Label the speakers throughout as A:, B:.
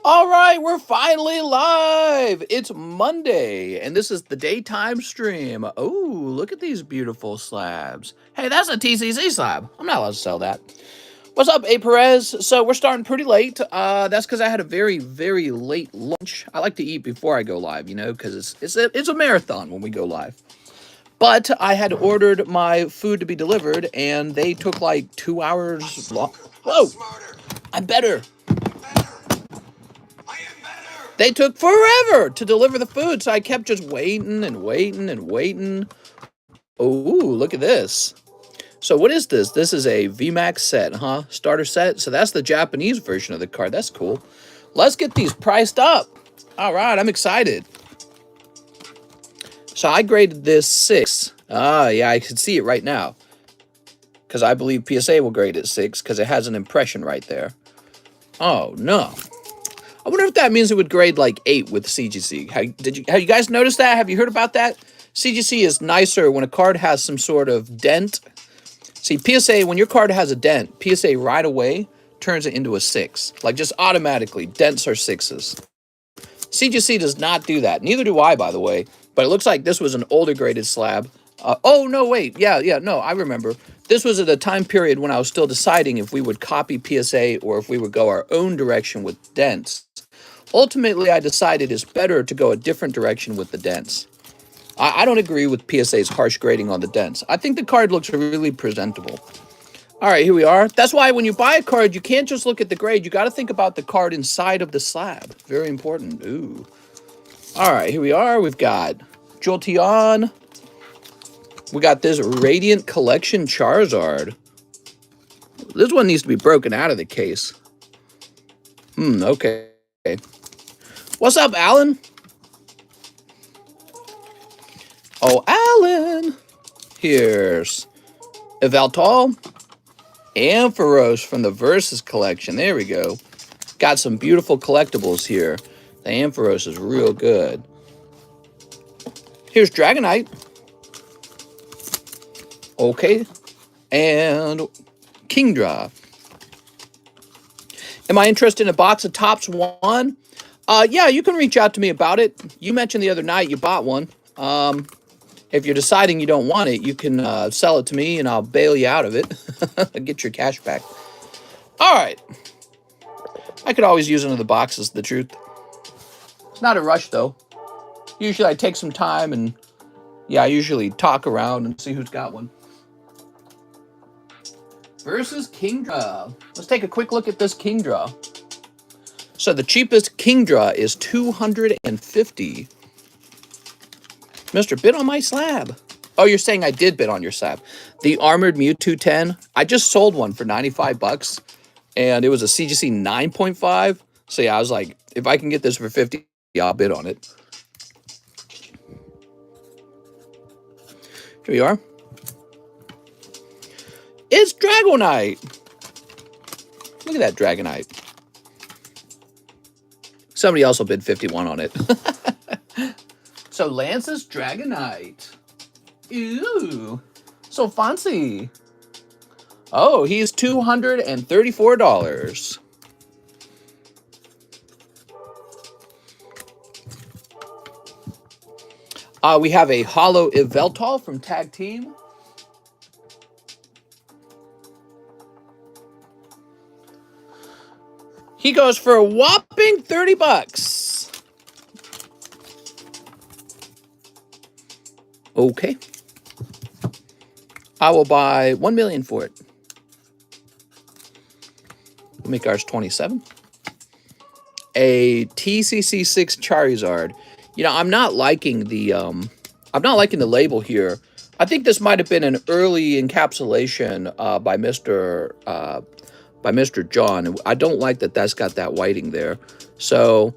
A: All right, we're finally live. It's Monday, and this is the daytime stream. Oh, look at these beautiful slabs. Hey, that's a TCC slab. I'm not allowed to sell that. What's up, A. Perez? So we're starting pretty late. That's because I had a very, very late lunch. I like to eat before I go live, you know, because it's a marathon when we go live. But I had ordered my food to be delivered, and they took like 2 hours long. Whoa! I'm better. They took forever to deliver the food, so I kept just waiting and waiting and waiting. Oh, look at this. So what is this? This is a VMAX set, huh? Starter set. So that's the Japanese version of the card. That's cool. Let's get these priced up. All right, I'm excited. So I graded this 6. Ah, yeah, I can see it right now. Because I believe PSA will grade it 6 because it has an impression right there. Oh, no. I wonder if that means it would grade like 8 with CGC. Have you guys noticed that? Have you heard about that? CGC is nicer when a card has some sort of dent. See, PSA, when your card has a dent, PSA right away turns it into a 6. Like just automatically, dents are 6s. CGC does not do that. Neither do I, by the way. But it looks like this was an older graded slab. Oh, no, wait. Yeah, no, I remember. This was at a time period when I was still deciding if we would copy PSA or if we would go our own direction with dents. Ultimately, I decided it's better to go a different direction with the dents. I don't agree with PSA's harsh grading on the dents. I think the card looks really presentable. All right, here we are. That's why when you buy a card, you can't just look at the grade. You got to think about the card inside of the slab. Very important. Ooh. All right, here we are. We've got Jolteon. We got this Radiant Collection Charizard. This one needs to be broken out of the case. Okay. What's up, Alan? Oh, Alan. Here's Yveltal. Ampharos from the Versus collection. There we go. Got some beautiful collectibles here. The Ampharos is real good. Here's Dragonite. Okay. And Kingdra. Am I interested in a box of Topps 1? Yeah, you can reach out to me about it. You mentioned the other night you bought one. If you're deciding you don't want it, you can sell it to me and I'll bail you out of it. Get your cash back. All right. I could always use another box, is the truth. It's not a rush, though. Usually I take some time and, yeah, I usually talk around and see who's got one. Versus Kingdra. Let's take a quick look at this Kingdra. So the cheapest Kingdra is $250. Mr. Bid on my slab. Oh, you're saying I did bid on your slab. The Armored Mewtwo 10. I just sold one for 95 bucks. And it was a CGC 9.5. So yeah, I was like, if I can get this for 50, I'll bid on it. Here we are. It's Dragonite. Look at that Dragonite. Somebody else will bid 51 on it. So Lance's Dragonite. Ooh, so fancy. Oh, he's $234. We have a Holo Yveltal from Tag Team. He goes for a whopping 30 bucks. Okay. I will buy 1 million for it. We'll make ours 27. A TCC 6 Charizard. You know, I'm not liking the label here. I think this might have been an early encapsulation by Mr. John. I don't like that that's got that whiting there. So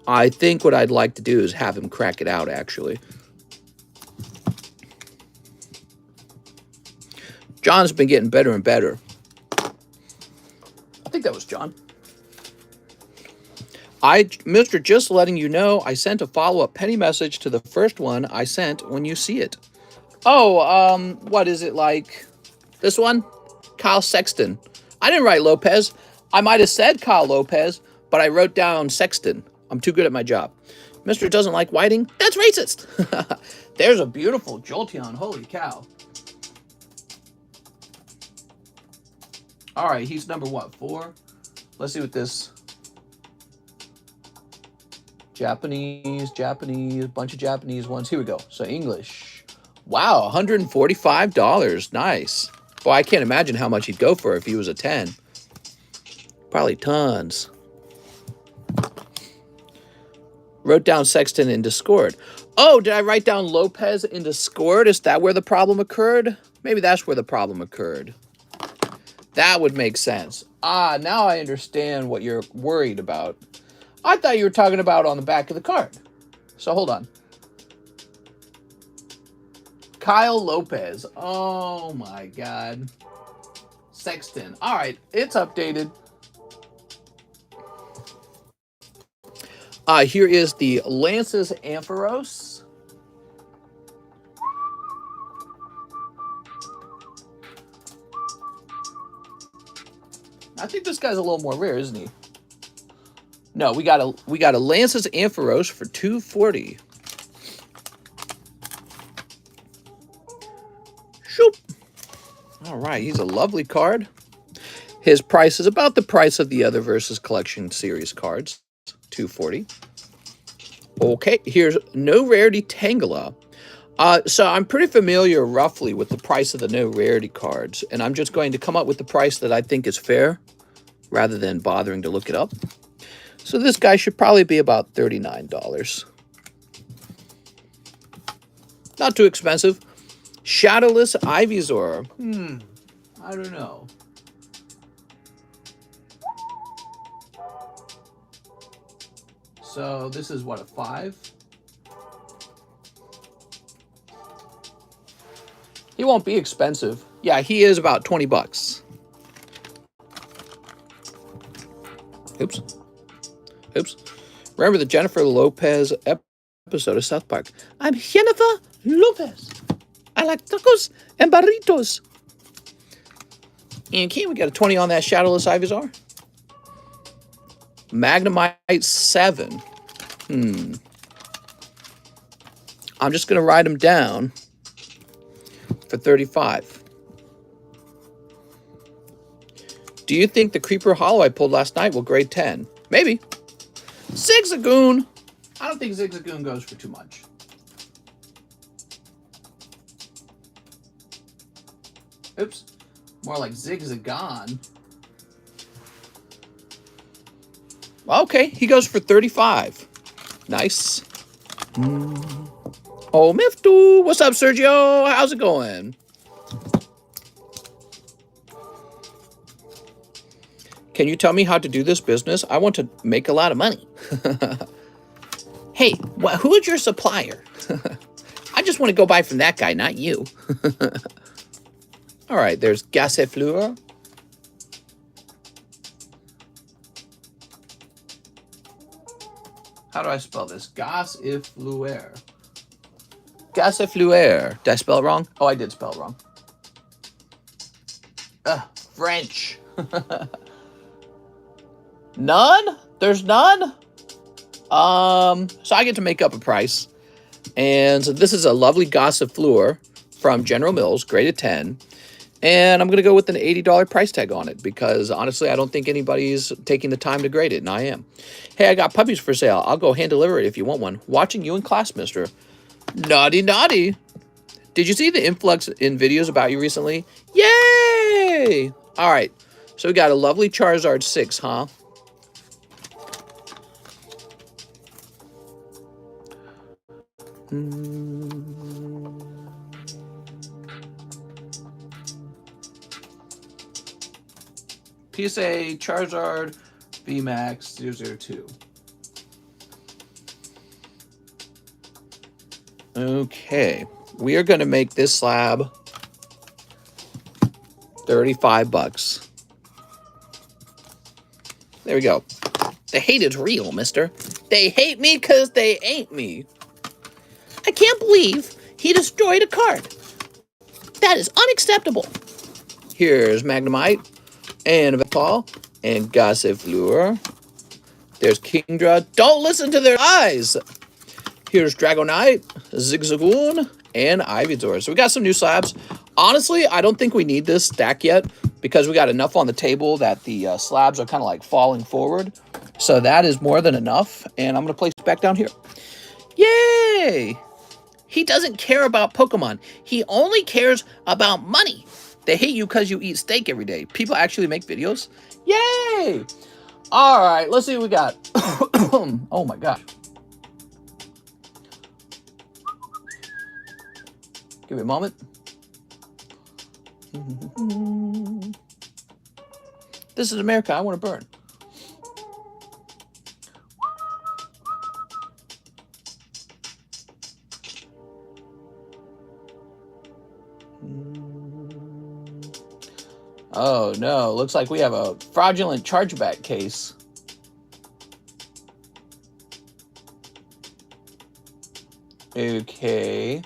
A: I think what I'd like to do is have him crack it out, actually. John's been getting better and better. I think that was John. Mr. Just letting you know, I sent a follow-up penny message to the first one I sent when you see it. Oh, what is it like? This one? Kyle Sexton. I didn't write Lopez. I might have said Kyle Lopez, but I wrote down Sexton. I'm too good at my job. Mr. doesn't like whiting? That's racist. There's a beautiful Jolteon. Holy cow. All right, he's number what, 4? Let's see what this... Japanese, bunch of Japanese ones. Here we go. So English. Wow, $145. Nice. Well, I can't imagine how much he'd go for if he was a 10. Probably tons. Wrote down Sexton in Discord. Oh, did I write down Lopez in Discord? Is that where the problem occurred? Maybe that's where the problem occurred. That would make sense. Ah, now I understand what you're worried about. I thought you were talking about on the back of the card. So hold on. Kyle Lopez. Oh my God. Sexton. All right, it's updated. Here is the Lance's Ampharos. I think this guy's a little more rare, isn't he? No, we got a Lance's Ampharos for $240. Shoop. All right, he's a lovely card. His price is about the price of the other Versus Collection Series cards, $240. Okay, here's No Rarity Tangela. So I'm pretty familiar roughly with the price of the No Rarity cards, and I'm just going to come up with the price that I think is fair rather than bothering to look it up. So this guy should probably be about $39. Not too expensive. Shadowless Ivysaur. I don't know. So this is what, a 5? He won't be expensive. Yeah, he is about 20 bucks. Oops. Oops. Remember the Jennifer Lopez episode of South Park? I'm Jennifer Lopez. I like tacos and burritos. Okay, we got a 20 on that Shadowless Ivysaur. Magnemite 7. I'm just going to write him down for 35. Do you think the Creeper Hollow I pulled last night will grade 10? Maybe. Zigzagoon. I don't think Zigzagoon goes for too much. Oops. More like Zigzagon. Okay, he goes for 35. Nice. Oh, Miftu. What's up, Sergio? How's it going? Can you tell me how to do this business? I want to make a lot of money. Hey, who is your supplier? I just want to go buy from that guy, not you. All right, there's Gassefleur. How do I spell this? Gassefleur. Gassefleur. Did I spell it wrong? Oh, I did spell it wrong. French. None? There's none? So I get to make up a price. And so this is a lovely Gossifleur from General Mills, graded 10. And I'm going to go with an $80 price tag on it because, honestly, I don't think anybody's taking the time to grade it, and I am. Hey, I got puppies for sale. I'll go hand deliver it if you want one. Watching you in class, mister. Naughty, naughty. Did you see the influx in videos about you recently? Yay! All right. So we got a lovely Charizard 6, huh? PSA Charizard VMAX 002. Okay, we are going to make this slab 35 bucks. There we go. The hate is real, mister. They hate me because they ain't me. I can't believe he destroyed a card. That is unacceptable. Here's Magnemite and Vipal and Gossifleur. There's Kingdra. Don't listen to their eyes. Here's Dragonite, Zigzagoon, and Ivysaur. So we got some new slabs. Honestly, I don't think we need this stack yet because we got enough on the table that the slabs are kind of like falling forward. So that is more than enough. And I'm going to place it back down here. Yay! He doesn't care about Pokemon. He only cares about money. They hate you because you eat steak every day. People actually make videos. Yay! All right, let's see what we got. Oh my gosh. Give me a moment. This is America. I want to burn. Oh no, looks like we have a fraudulent chargeback case. Okay.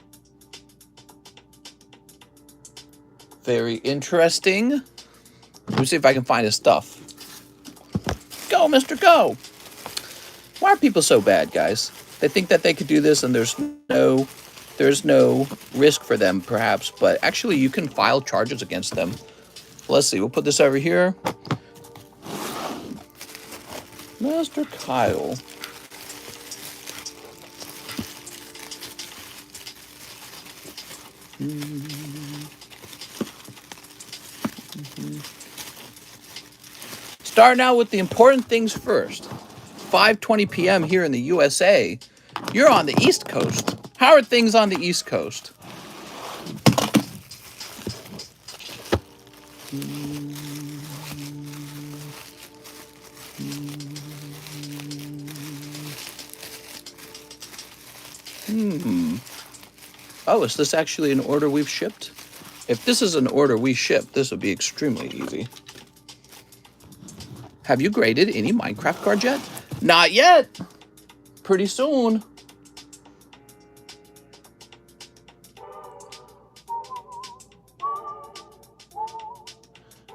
A: Very interesting. Let me see if I can find his stuff. Go, Mr. Go! Why are people so bad, guys? They think that they could do this and there's no risk for them, perhaps, but actually you can file charges against them. Let's see, we'll put this over here. Mr. Kyle. Starting out with the important things first. 5:20 p.m. here in the USA. You're on the East Coast. How are things on the East Coast? Oh, is this actually an order we've shipped? If this is an order we shipped, this would be extremely easy. Have you graded any Minecraft cards yet? Not yet. Pretty soon.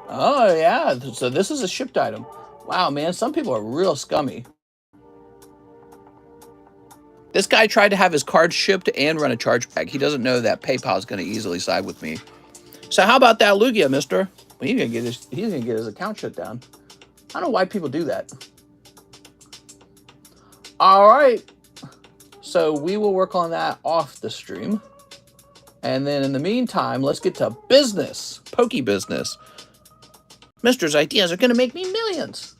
A: Oh, yeah. So this is a shipped item. Wow, man. Some people are real scummy. This guy tried to have his cards shipped and run a chargeback. He doesn't know that PayPal is going to easily side with me. So how about that Lugia, mister? Well, he's gonna get his account shut down. I don't know why people do that. All right. So we will work on that off the stream. And then in the meantime, let's get to business. Pokey business. Mister's ideas are going to make me millions.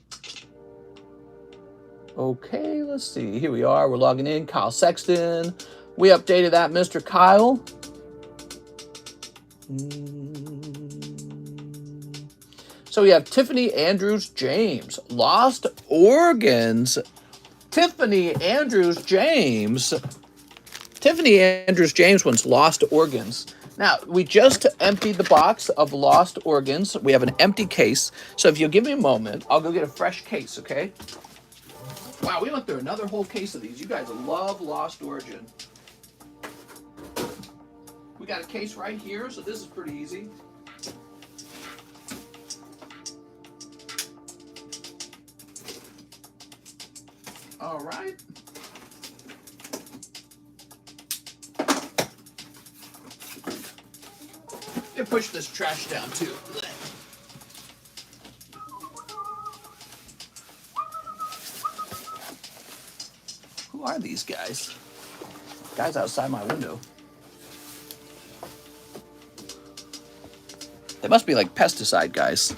A: Okay, let's see. Here we are. We're logging in. Kyle Sexton. We updated that, Mr. Kyle. So we have Tiffany Andrews James. Lost organs. Tiffany Andrews James. Tiffany Andrews James wants lost organs. Now, we just emptied the box of lost organs. We have an empty case. So if you'll give me a moment, I'll go get a fresh case, okay? Wow, we went through another whole case of these. You guys love lost origin. We got a case right here, so this is pretty easy. All right. And push this trash down too. Who are these guys? Guys outside my window. They must be like pesticide guys.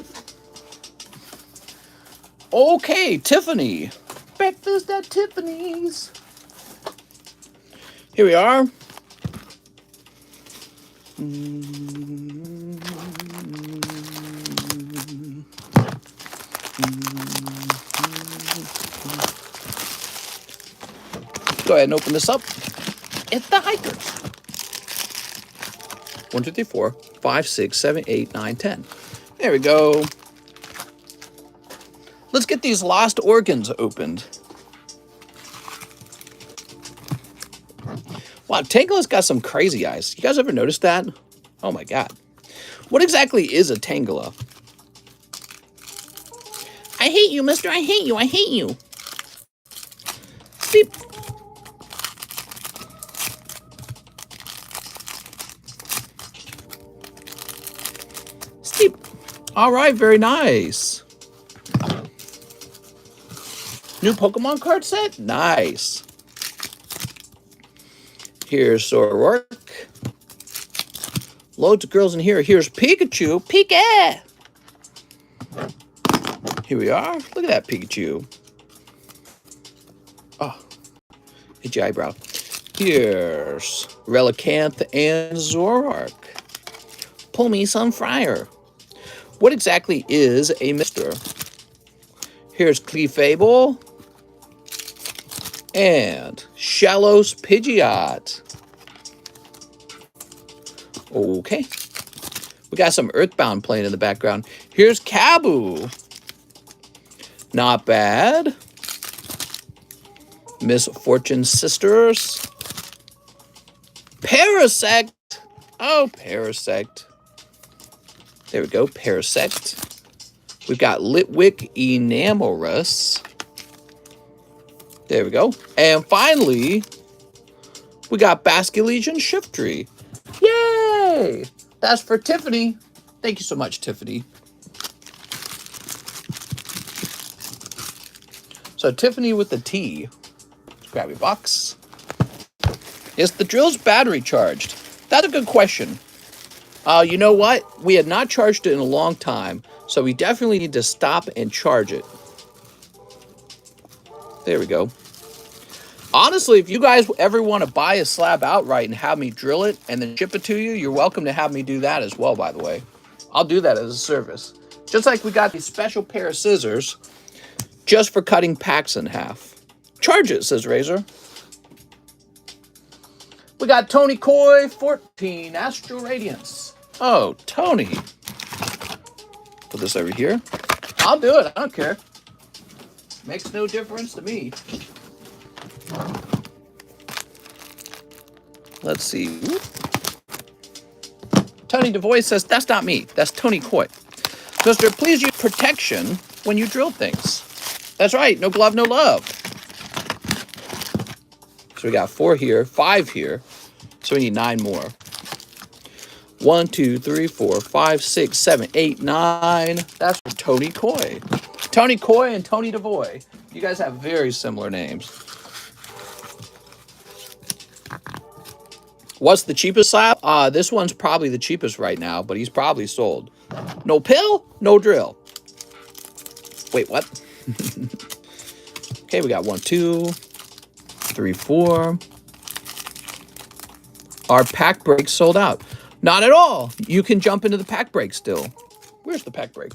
A: Okay, Tiffany. Breakfast at Tiffany's. Here we are. Go ahead and open this up. It's the hikers. 1, 2, 3, 4, 5, 6, 7, 8, 9, 10. There we go. Let's get these lost organs opened. Wow, Tangela's got some crazy eyes. You guys ever noticed that? Oh my god. What exactly is a Tangela? I hate you, mister. I hate you. I hate you. Steep. Steep. All right, very nice. New Pokemon card set? Nice. Here's Zoroark. Loads of girls in here. Here's Pikachu. Pika! Here we are. Look at that Pikachu. Oh, hit your eyebrow. Here's Relicanth and Zoroark. Pull me some Fryer. What exactly is a Mister? Here's Clefable and Shallows Pidgeot. Okay. We got some Earthbound playing in the background. Here's Kabu. Not bad. Miss Fortune Sisters. Parasect. Oh, Parasect. There we go, Parasect. We've got Litwick Enamoras. There we go. And finally, we got Basculegion Shiftry. Yay! That's for Tiffany. Thank you so much, Tiffany. So Tiffany with the T. Let's grab your box. Is the drill's battery charged? That's a good question. You know what? We had not charged it in a long time, so we definitely need to stop and charge it. There we go. Honestly, if you guys ever want to buy a slab outright and have me drill it and then ship it to you, you're welcome to have me do that as well, by the way. I'll do that as a service. Just like we got these special pair of scissors just for cutting packs in half. Charge it, says Razor. We got Tony Coy, 14, Astral Radiance. Oh, Tony. Put this over here. I'll do it. I don't care. Makes no difference to me. Let's see. Tony DeVoy says, that's not me. That's Tony Coy. Mister, please use protection when you drill things. That's right. No glove, no love. So we got 4 here, 5 here. So we need 9 more. 1, 2, 3, 4, 5, 6, 7, 8, 9. That's for Tony Coy. Tony Coy and Tony DeVoy. You guys have very similar names. What's the cheapest slab? This one's probably the cheapest right now, but he's probably sold. No pill, no drill. Wait, what? Okay, we got 1, 2, 3, 4. Our pack break sold out. Not at all. You can jump into the pack break still. Where's the pack break?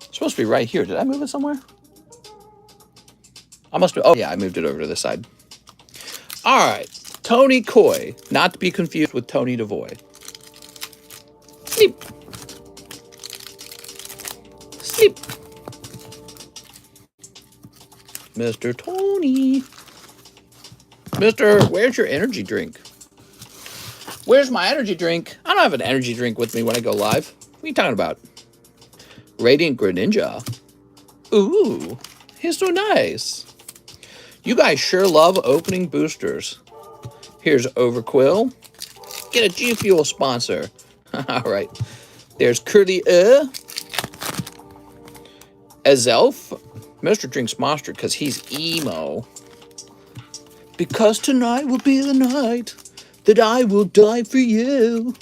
A: It's supposed to be right here. Did I move it somewhere? I must have. Oh, yeah, I moved it over to this side. All right. Tony Coy. Not to be confused with Tony DeVoy. Sleep. Sleep. Mr. Tony. Mister, where's your energy drink? Where's my energy drink? I don't have an energy drink with me when I go live. What are you talking about? Radiant Greninja. Ooh, he's so nice. You guys sure love opening boosters. Here's Overquill. Get a G Fuel sponsor. All right. There's Curly Azelf. Mister drinks Monster because he's emo. Because tonight will be the night that I will die for you.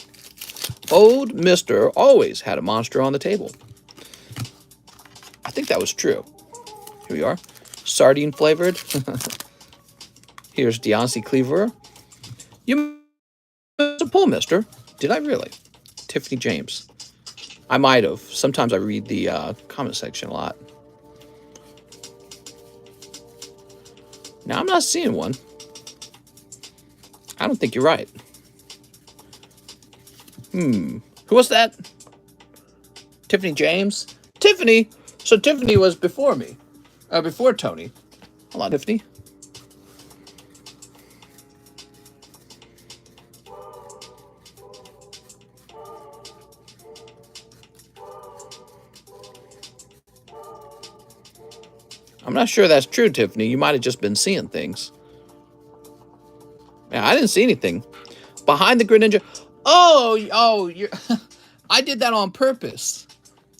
A: Old Mister always had a Monster on the table. I think that was true. Here we are. Sardine flavored. Here's Deontay Cleaver. You must have pulled, Mister. Did I really? Tiffany James. I might have. Sometimes I read the comment section a lot. Now I'm not seeing one. I don't think you're right. Who was that? Tiffany James? Tiffany? So Tiffany was before me. Before Tony. Hold on, Tiffany. I'm not sure that's true, Tiffany. You might have just been seeing things. Yeah, I didn't see anything. Behind the Greninja. Oh, you're I did that on purpose.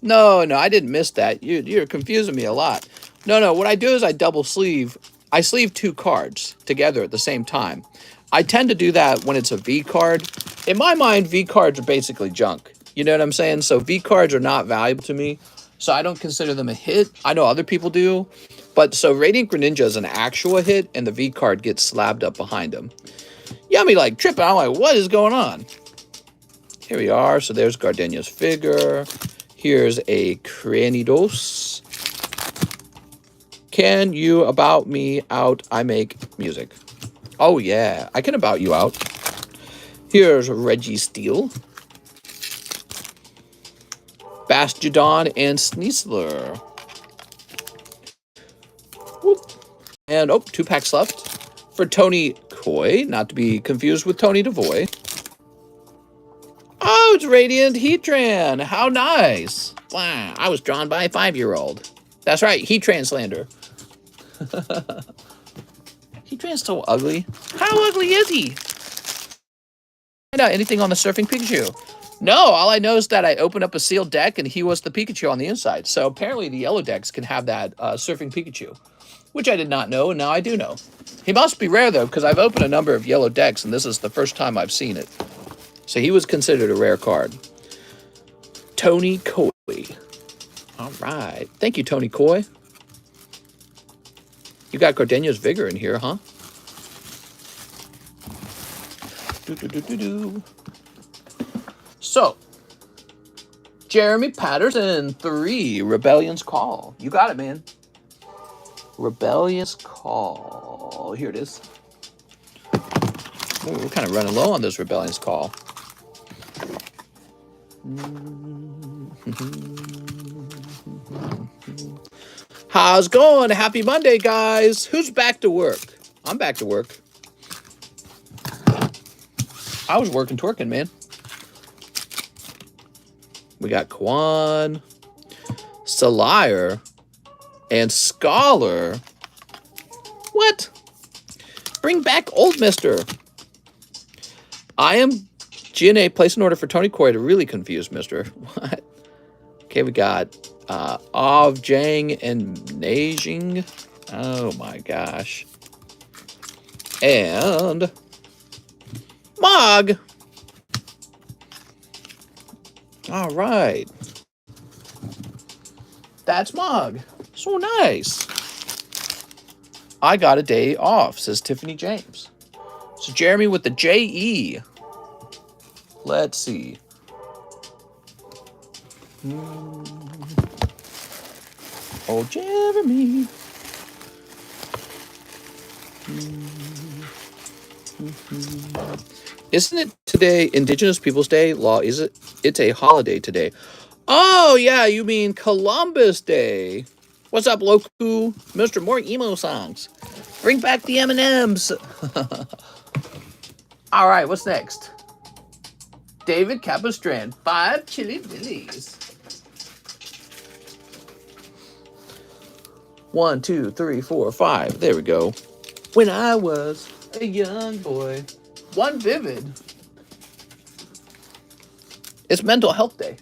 A: No, I didn't miss that. You're confusing me a lot. No, what I do is I double sleeve. I sleeve 2 cards together at the same time. I tend to do that when it's a V card. In my mind, V cards are basically junk. You know what I'm saying? So V cards are not valuable to me. So I don't consider them a hit. I know other people do. But so Radiant Greninja is an actual hit, and the V card gets slabbed up behind him. Yummy like tripping. I'm like, what is going on? Here we are. So there's Gardenia's figure. Here's a Cranidos. Can you about me out? I make music. Oh, yeah. I can about you out. Here's Reggie Steele. Bastiodon and Sneasler. Whoop. And, 2 packs left. For Tony Coy, not to be confused with Tony Devoy. Oh, it's Radiant Heatran. How nice. Wow, I was drawn by a 5-year-old. That's right, Heatran slander. Heatran's so ugly. How ugly is he? Find out anything on the Surfing Pikachu? No, all I know is that I opened up a sealed deck and he was the Pikachu on the inside. So apparently the yellow decks can have that Surfing Pikachu, which I did not know, and now I do know. He must be rare, though, because I've opened a number of yellow decks, and this is the first time I've seen it. So he was considered a rare card. Tony Coy. All right. Thank you, Tony Coy. You got Gardenia's Vigor in here, huh? So, Jeremy Patterson, 3, Rebellion's Call. You got it, man. Rebellion's Call. Here it is. Ooh, we're kind of running low on this Rebellion's Call. How's it going? Happy Monday, guys. Who's back to work? I'm back to work. I was working, twerking, man. We got Kwan, Salire, and Scholar. What? Bring back Old Mister. I am GNA. Place an order for Tony Coy to really confuse Mister. What? Okay, we got Jang and Neijing. Oh my gosh. And Mog. All right. That's Mog. So nice. I got a day off, says Tiffany James. So Jeremy with the J-E. Let's see. Oh, Jeremy. Isn't it today Indigenous Peoples Day? Law, is it? It's a holiday today. Oh, yeah, you mean Columbus Day. What's up, Loku? Mr. More emo songs. Bring back the M&Ms. All right, what's next? David Capistran, 5 Chili Billies. 1, 2, 3, 4, 5. There we go. When I was a young boy. 1 Vivid. It's Mental Health Day.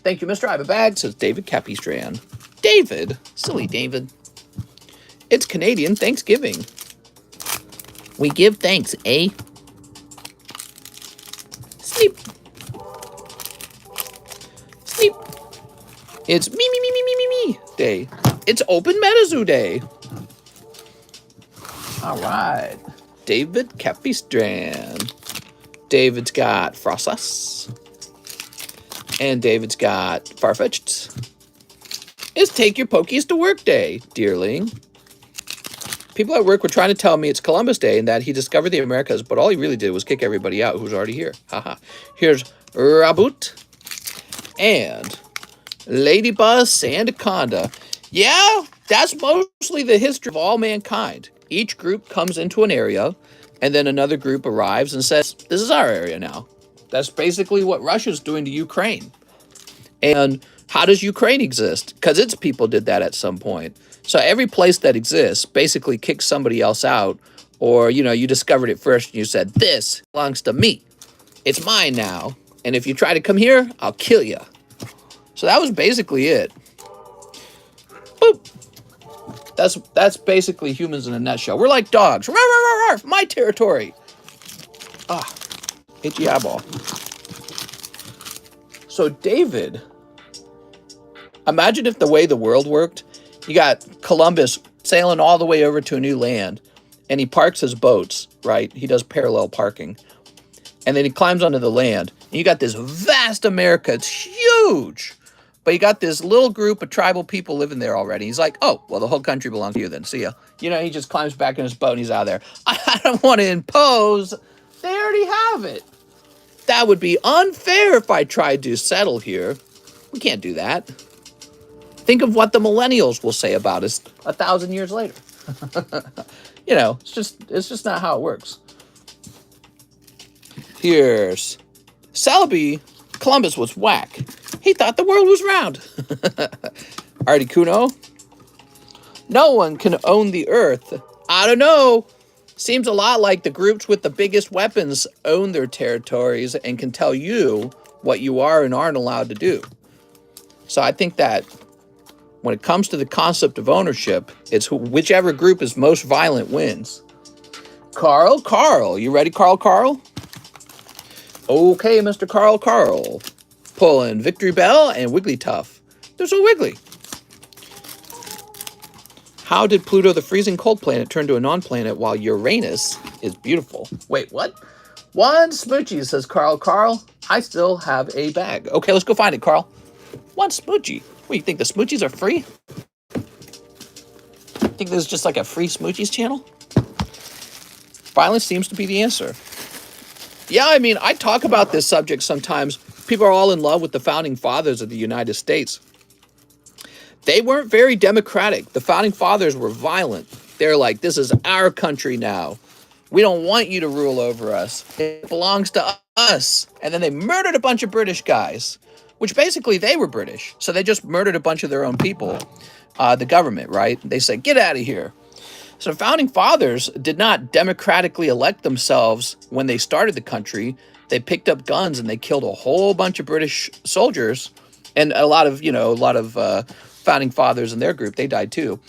A: Thank you, Mr. I have a bag, says David Capistran. David. Silly David. It's Canadian Thanksgiving. We give thanks, eh? Sleep. Sleep. It's me day. It's Open MetaZoo Day. All right. David Capistran. David's got Frostless. And David's got Farfetch'd. It's Take Your Pokies to Work Day, dearling. People at work were trying to tell me it's Columbus Day and that he discovered the Americas, but all he really did was kick everybody out who was already here. Haha. Here's Raboot and Ladybuzz Sandaconda. Yeah, that's mostly the history of all mankind. Each group comes into an area, and then another group arrives and says, this is our area now. That's basically what Russia's doing to Ukraine. And how does Ukraine exist? Because its people did that at some point. So every place that exists basically kicks somebody else out, or, you know, you discovered it first and you said, this belongs to me. It's mine now. And if you try to come here, I'll kill you. So that was basically it. Boop. That's basically humans in a nutshell. We're like dogs. Ruff, ruff, ruff, my territory. Ah, itchy eyeball. So David, imagine if the way the world worked, you got Columbus sailing all the way over to a new land, and he parks his boats, right? He does parallel parking. And then he climbs onto the land. And you got this vast America. It's huge. But you got this little group of tribal people living there already. He's like, oh, well, the whole country belongs to you then. See ya. You know, he just climbs back in his boat and he's out of there. I don't want to impose. They already have it. That would be unfair if I tried to settle here. We can't do that. Think of what the millennials will say about us 1,000 years later. You know, it's just not how it works. Here's Selby. Columbus was whack. He thought the world was round. Articuno. No one can own the earth. I don't know. Seems a lot like the groups with the biggest weapons own their territories and can tell you what you are and aren't allowed to do. So I think that when it comes to the concept of ownership, it's whichever group is most violent wins. Carl. You ready, Carl? Okay, Mr. Carl. Pulling Victory Bell and Wigglytuff. There's a Wiggly. How did Pluto, the freezing cold planet, turn to a non-planet while Uranus is beautiful? Wait, what? One smoochie, says Carl. I still have a bag. Okay, let's go find it, Carl. One smoochie. What, do you think the smoochies are free? Think this is just like a free smoochies channel? Violence seems to be the answer. Yeah, I mean, I talk about this subject sometimes. People are all in love with the founding fathers of the United States. They weren't very democratic. The founding fathers were violent. They're like, this is our country now. We don't want you to rule over us. It belongs to us. And then they murdered a bunch of British guys, which basically they were British. So they just murdered a bunch of their own people, the government, right? They said, get out of here. So the founding fathers did not democratically elect themselves when they started the country. They picked up guns and they killed a whole bunch of British soldiers, and a lot of founding fathers in their group. They died too,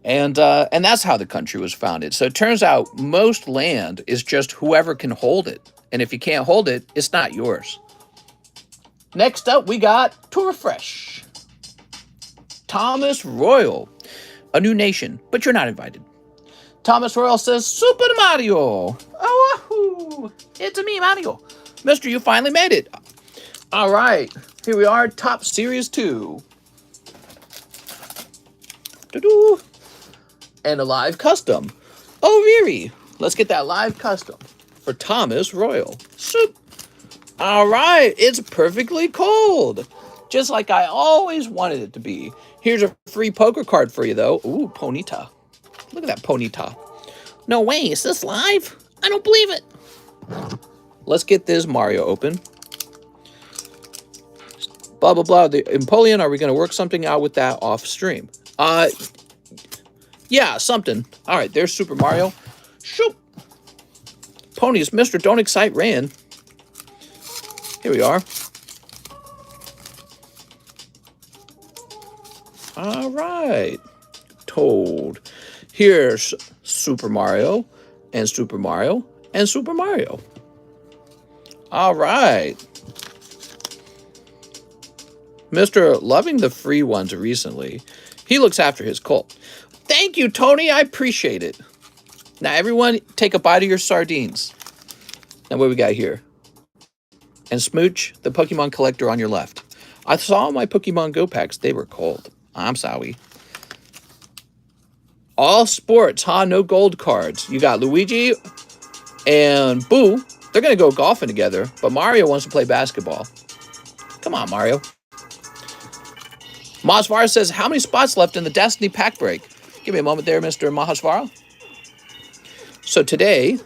A: and that's how the country was founded. So it turns out most land is just whoever can hold it, and if you can't hold it, it's not yours. Next up, we got to refresh. Thomas Royal. A new nation, but you're not invited. Thomas Royal says, Super Mario. Oh, wahoo. It's me, Mario. Mister, you finally made it. All right. Here we are, Top Series 2. Doo-doo. And a live custom. Oh, really? Let's get that live custom for Thomas Royal. Soup. All right. It's perfectly cold. Just like I always wanted it to be. Here's a free poker card for you, though. Ooh, Ponyta. Look at that Ponyta. No way, is this live? I don't believe it. Let's get this Mario open. Blah, blah, blah. The Empoleon, are we going to work something out with that off stream? Yeah, something. All right, there's Super Mario. Shoop. Ponies, Mr. Don't Excite ran. Here we are. All right. Toad. Here's Super Mario and Super Mario and Super Mario. All right. Mr. Loving the free ones recently. He looks after his cult. Thank you, Tony. I appreciate it. Now, everyone, take a bite of your sardines. Now, what we got here? And Smooch, the Pokemon collector on your left. I saw my Pokemon Go packs. They were cold. I'm sorry. All sports, huh? No gold cards. You got Luigi and Boo. They're going to go golfing together, but Mario wants to play basketball. Come on, Mario. Mahasvara says, how many spots left in the Destiny pack break? Give me a moment there, Mr. Mahasvara. So today,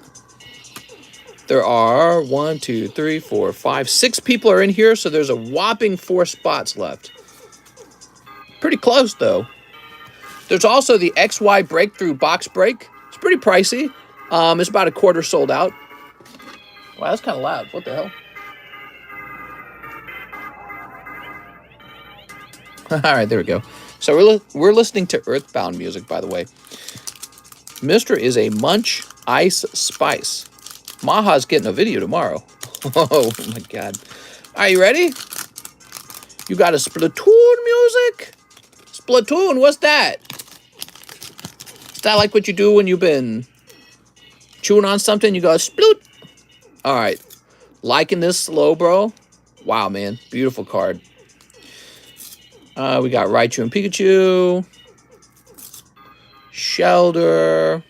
A: there are 1, 2, 3, 4, 5, 6 people are in here, so there's a whopping 4 spots left. Pretty close, though. There's also the XY Breakthrough Box Break. It's pretty pricey. It's about a quarter sold out. Wow, that's kind of loud. What the hell? All right, there we go. So we're listening to Earthbound music, by the way. Mister is a Munch Ice Spice. Maha's getting a video tomorrow. Oh my God. Are you ready? You got a Splatoon music? Splatoon, what's that? Is that like what you do when you've been chewing on something? You go, sploot. All right. Liking this slow, bro. Wow, man. Beautiful card. We got Raichu and Pikachu. Shelter.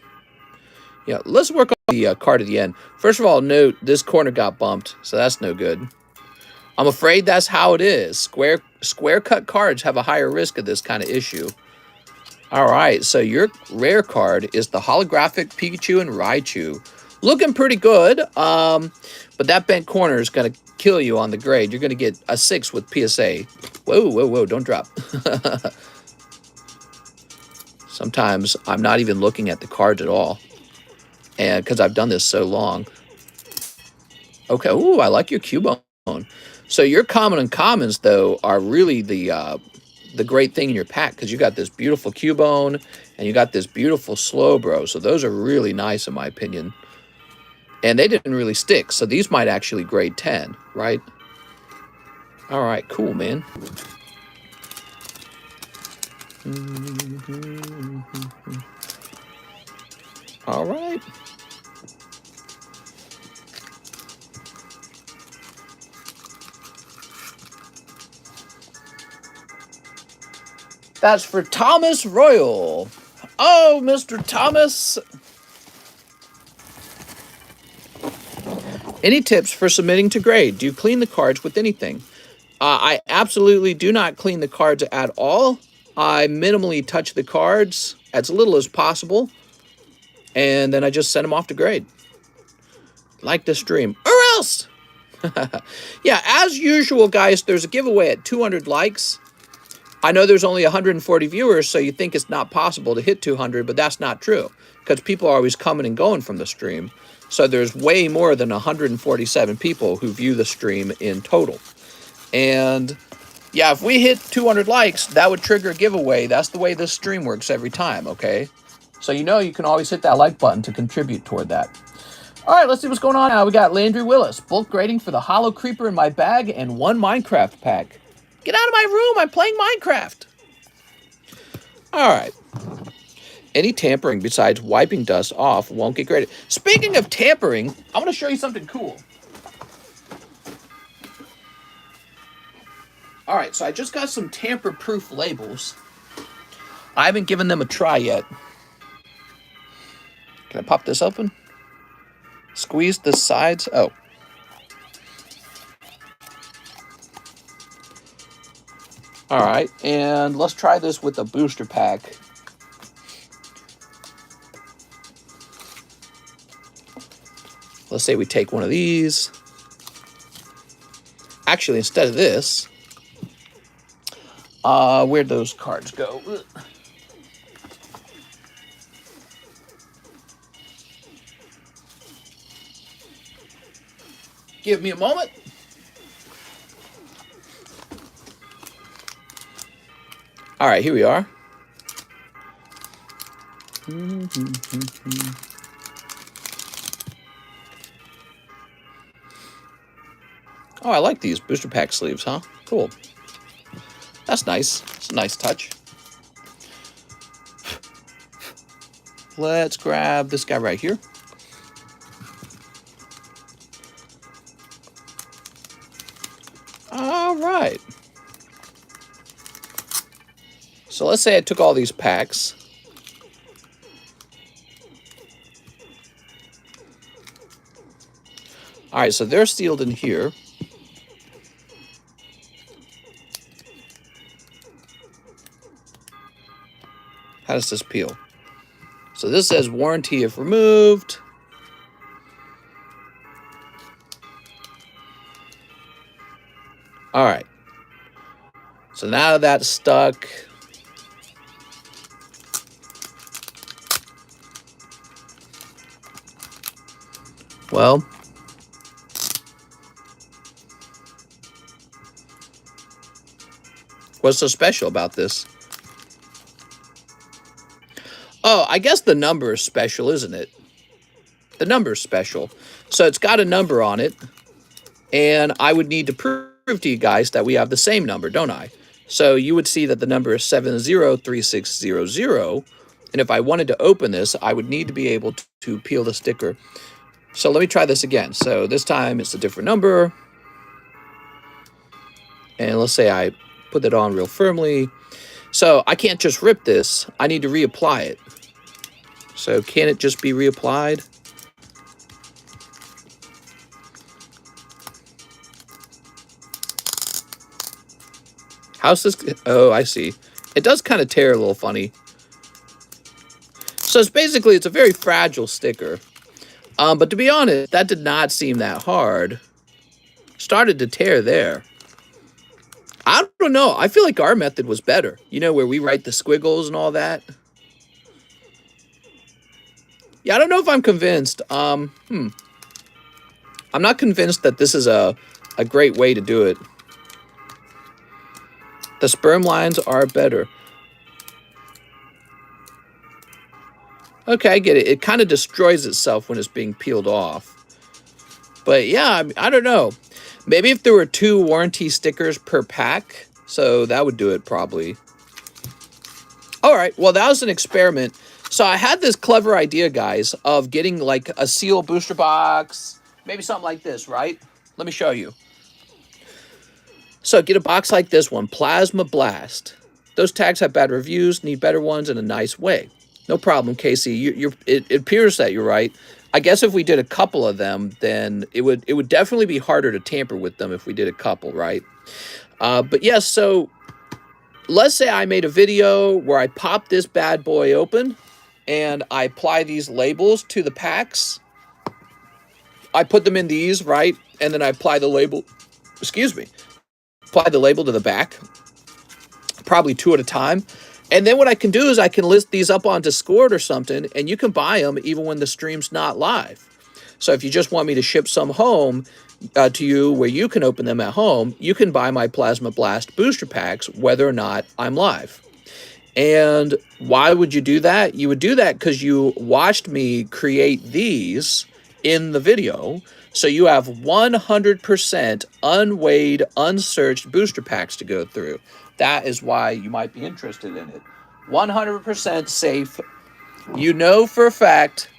A: Yeah, let's work on the card at the end. First of all, note this corner got bumped, so that's no good. I'm afraid that's how it is. Square cut cards have a higher risk of this kind of issue. All right, so your rare card is the holographic Pikachu and Raichu. Looking pretty good, but that bent corner is going to kill you on the grade. You're going to get a 6 with PSA. Whoa, whoa, whoa, don't drop. Sometimes I'm not even looking at the cards at all, and because I've done this so long. Okay, ooh, I like your Cubone. So your common and commons, though, are really the great thing in your pack, because you got this beautiful Cubone and you got this beautiful Slowbro. So those are really nice in my opinion. And they didn't really stick, so these might actually grade 10, right? All right, cool, man. All right. That's for Thomas Royal. Oh, Mr. Thomas. Any tips for submitting to grade? Do you clean the cards with anything? I absolutely do not clean the cards at all. I minimally touch the cards as little as possible, and then I just send them off to grade. Like the stream, or else. Yeah, as usual, guys, there's a giveaway at 200 likes. I know there's only 140 viewers, so you think it's not possible to hit 200, but that's not true, because people are always coming and going from the stream. So there's way more than 147 people who view the stream in total. And yeah, if we hit 200 likes, that would trigger a giveaway. That's the way this stream works every time, okay? So you know you can always hit that like button to contribute toward that. All right, let's see what's going on now. We got Landry Willis, bulk grading for the Hollow Creeper in my bag and 1 Minecraft pack. Get out of my room, I'm playing Minecraft. All right. Any tampering besides wiping dust off won't get graded. Speaking of tampering, I want to show you something cool. All right, so I just got some tamper-proof labels. I haven't given them a try yet. Can I pop this open? Squeeze the sides. Oh. All right, and let's try this with a booster pack. Let's say we take one of these. Actually, instead of this, where'd those cards go? Give me a moment. All right, here we are. Oh, I like these booster pack sleeves, huh? Cool. That's nice. It's a nice touch. Let's grab this guy right here. All right. So let's say I took all these packs. All right, so they're sealed in here. How does this peel? So this says warranty if removed. All right. So now that's stuck. Well, what's so special about this? Oh, I guess the number is special, isn't it? The number is special. So it's got a number on it, and I would need to prove to you guys that we have the same number, don't I? So you would see that the number is 703600, and if I wanted to open this, I would need to be able to peel the sticker. So let me try this again. So this time it's a different number, and let's say I put it on real firmly. So I can't just rip this, I need to reapply it. So can it just be reapplied? How's this? Oh, I see. It does kind of tear a little funny. So it's basically, it's a very fragile sticker. But to be honest, that did not seem that hard. Started to tear there. I don't know. I feel like our method was better. You know, where we write the squiggles and all that. Yeah, I don't know if I'm convinced. I'm not convinced that this is a great way to do it. The sperm lines are better. Okay, I get it. It kind of destroys itself when it's being peeled off. But yeah, I don't know. Maybe if there were 2 warranty stickers per pack, so that would do it probably. All right, well, that was an experiment. So I had this clever idea, guys, of getting like a seal booster box, maybe something like this, right? Let me show you. So get a box like this one, Plasma Blast. Those tags have bad reviews, need better ones in a nice way. No problem, Casey. It appears that you're right. I guess if we did a couple of them, then it would definitely be harder to tamper with them if we did a couple, right? But yes, so let's say I made a video where I pop this bad boy open and I apply these labels to the packs. I put them in these, right? And then I apply the label, excuse me, apply the label to the back, probably 2 at a time. And then what I can do is I can list these up on Discord or something, and you can buy them even when the stream's not live. So if you just want me to ship some home to you where you can open them at home, you can buy my Plasma Blast booster packs whether or not I'm live. And why would you do that? You would do that because you watched me create these in the video. So you have 100% unweighed, unsearched booster packs to go through. That is why you might be interested in it. 100% safe. You know for a fact,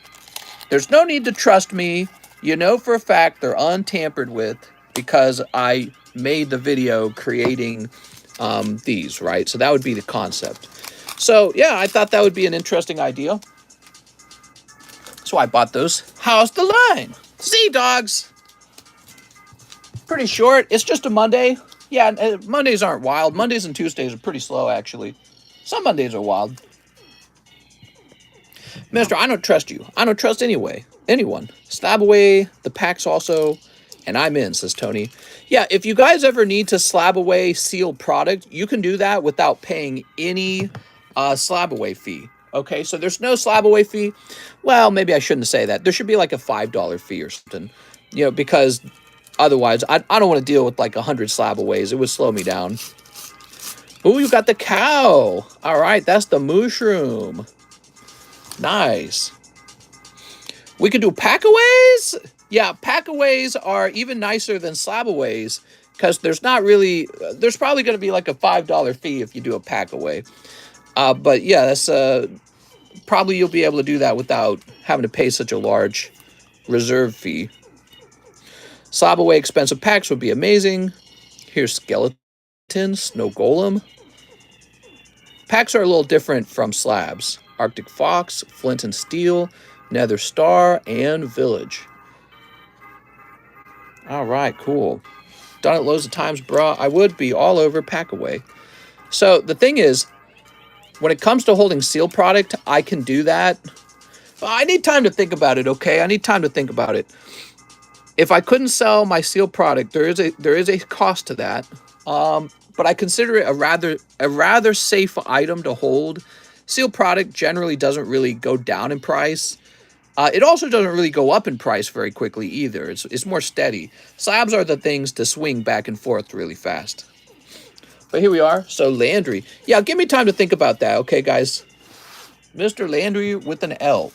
A: there's no need to trust me. You know for a fact they're untampered with because I made the video creating these, right? So that would be the concept. So yeah, I thought that would be an interesting idea. So I bought those. How's the line? See, dogs. Pretty short. It's just a Monday. Yeah, Mondays aren't wild. Mondays and Tuesdays are pretty slow, actually. Some Mondays are wild. Mister, I don't trust you. I don't trust anyone. SLAB-AWAY, the packs also, and I'm in, says Tony. Yeah, if you guys ever need to SLAB-AWAY sealed product, you can do that without paying any SLAB-AWAY fee. Okay, so there's no SLAB-AWAY fee. Well, maybe I shouldn't say that. There should be like a $5 fee or something, you know, because otherwise I don't want to deal with like 100 SLAB-AWAYs. It would slow me down. Ooh, you got the cow. All right, that's the mushroom. Nice. We could do pack-aways? Yeah, pack-aways are even nicer than SLAB-AWAYs because there's probably going to be like a $5 fee if you do a pack-away. But yeah, that's probably you'll be able to do that without having to pay such a large reserve fee. SLAB-AWAY expensive packs would be amazing. Here's skeleton, snow golem. Packs are a little different from slabs. Arctic fox, flint and steel, nether star, and village. All right, cool. Done it loads of times, bruh. I would be all over pack-away. So the thing is, when it comes to holding sealed product, I can do that. I need time to think about it, okay? I need time to think about it. If I couldn't sell my sealed product, there is a cost to that. But I consider it a rather safe item to hold. Sealed product generally doesn't really go down in price. It also doesn't really go up in price very quickly either. It's more steady. Slabs are the things to swing back and forth really fast. But here we are. So Landry. Yeah, give me time to think about that, okay, guys? Mr. Landry with an L.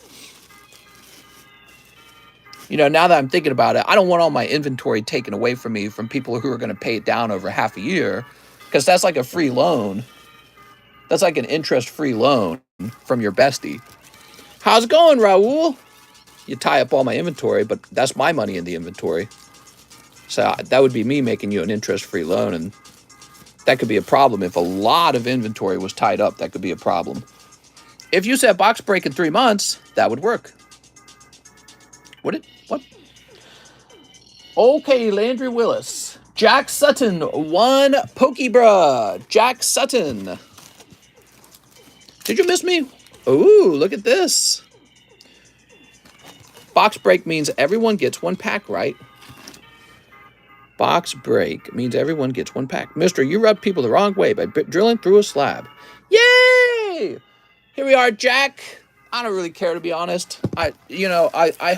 A: You know, now that I'm thinking about it, I don't want all my inventory taken away from me from people who are going to pay it down over half a year, because that's like a free loan. That's like an interest-free loan from your bestie. How's it going, Raul? You tie up all my inventory, but that's my money in the inventory. So that would be me making you an interest-free loan, and that could be a problem. If a lot of inventory was tied up, that could be a problem. If you said box break in 3 months, that would work. Would it? What? Okay, Landry Willis. Jack Sutton, 1 Pokebruh. Jack Sutton. Did you miss me? Ooh, look at this. Box break means everyone gets 1 pack, right? Box break means everyone gets 1 pack. Mister, you rubbed people the wrong way by drilling through a slab. Yay! Here we are, Jack. I don't really care, to be honest. I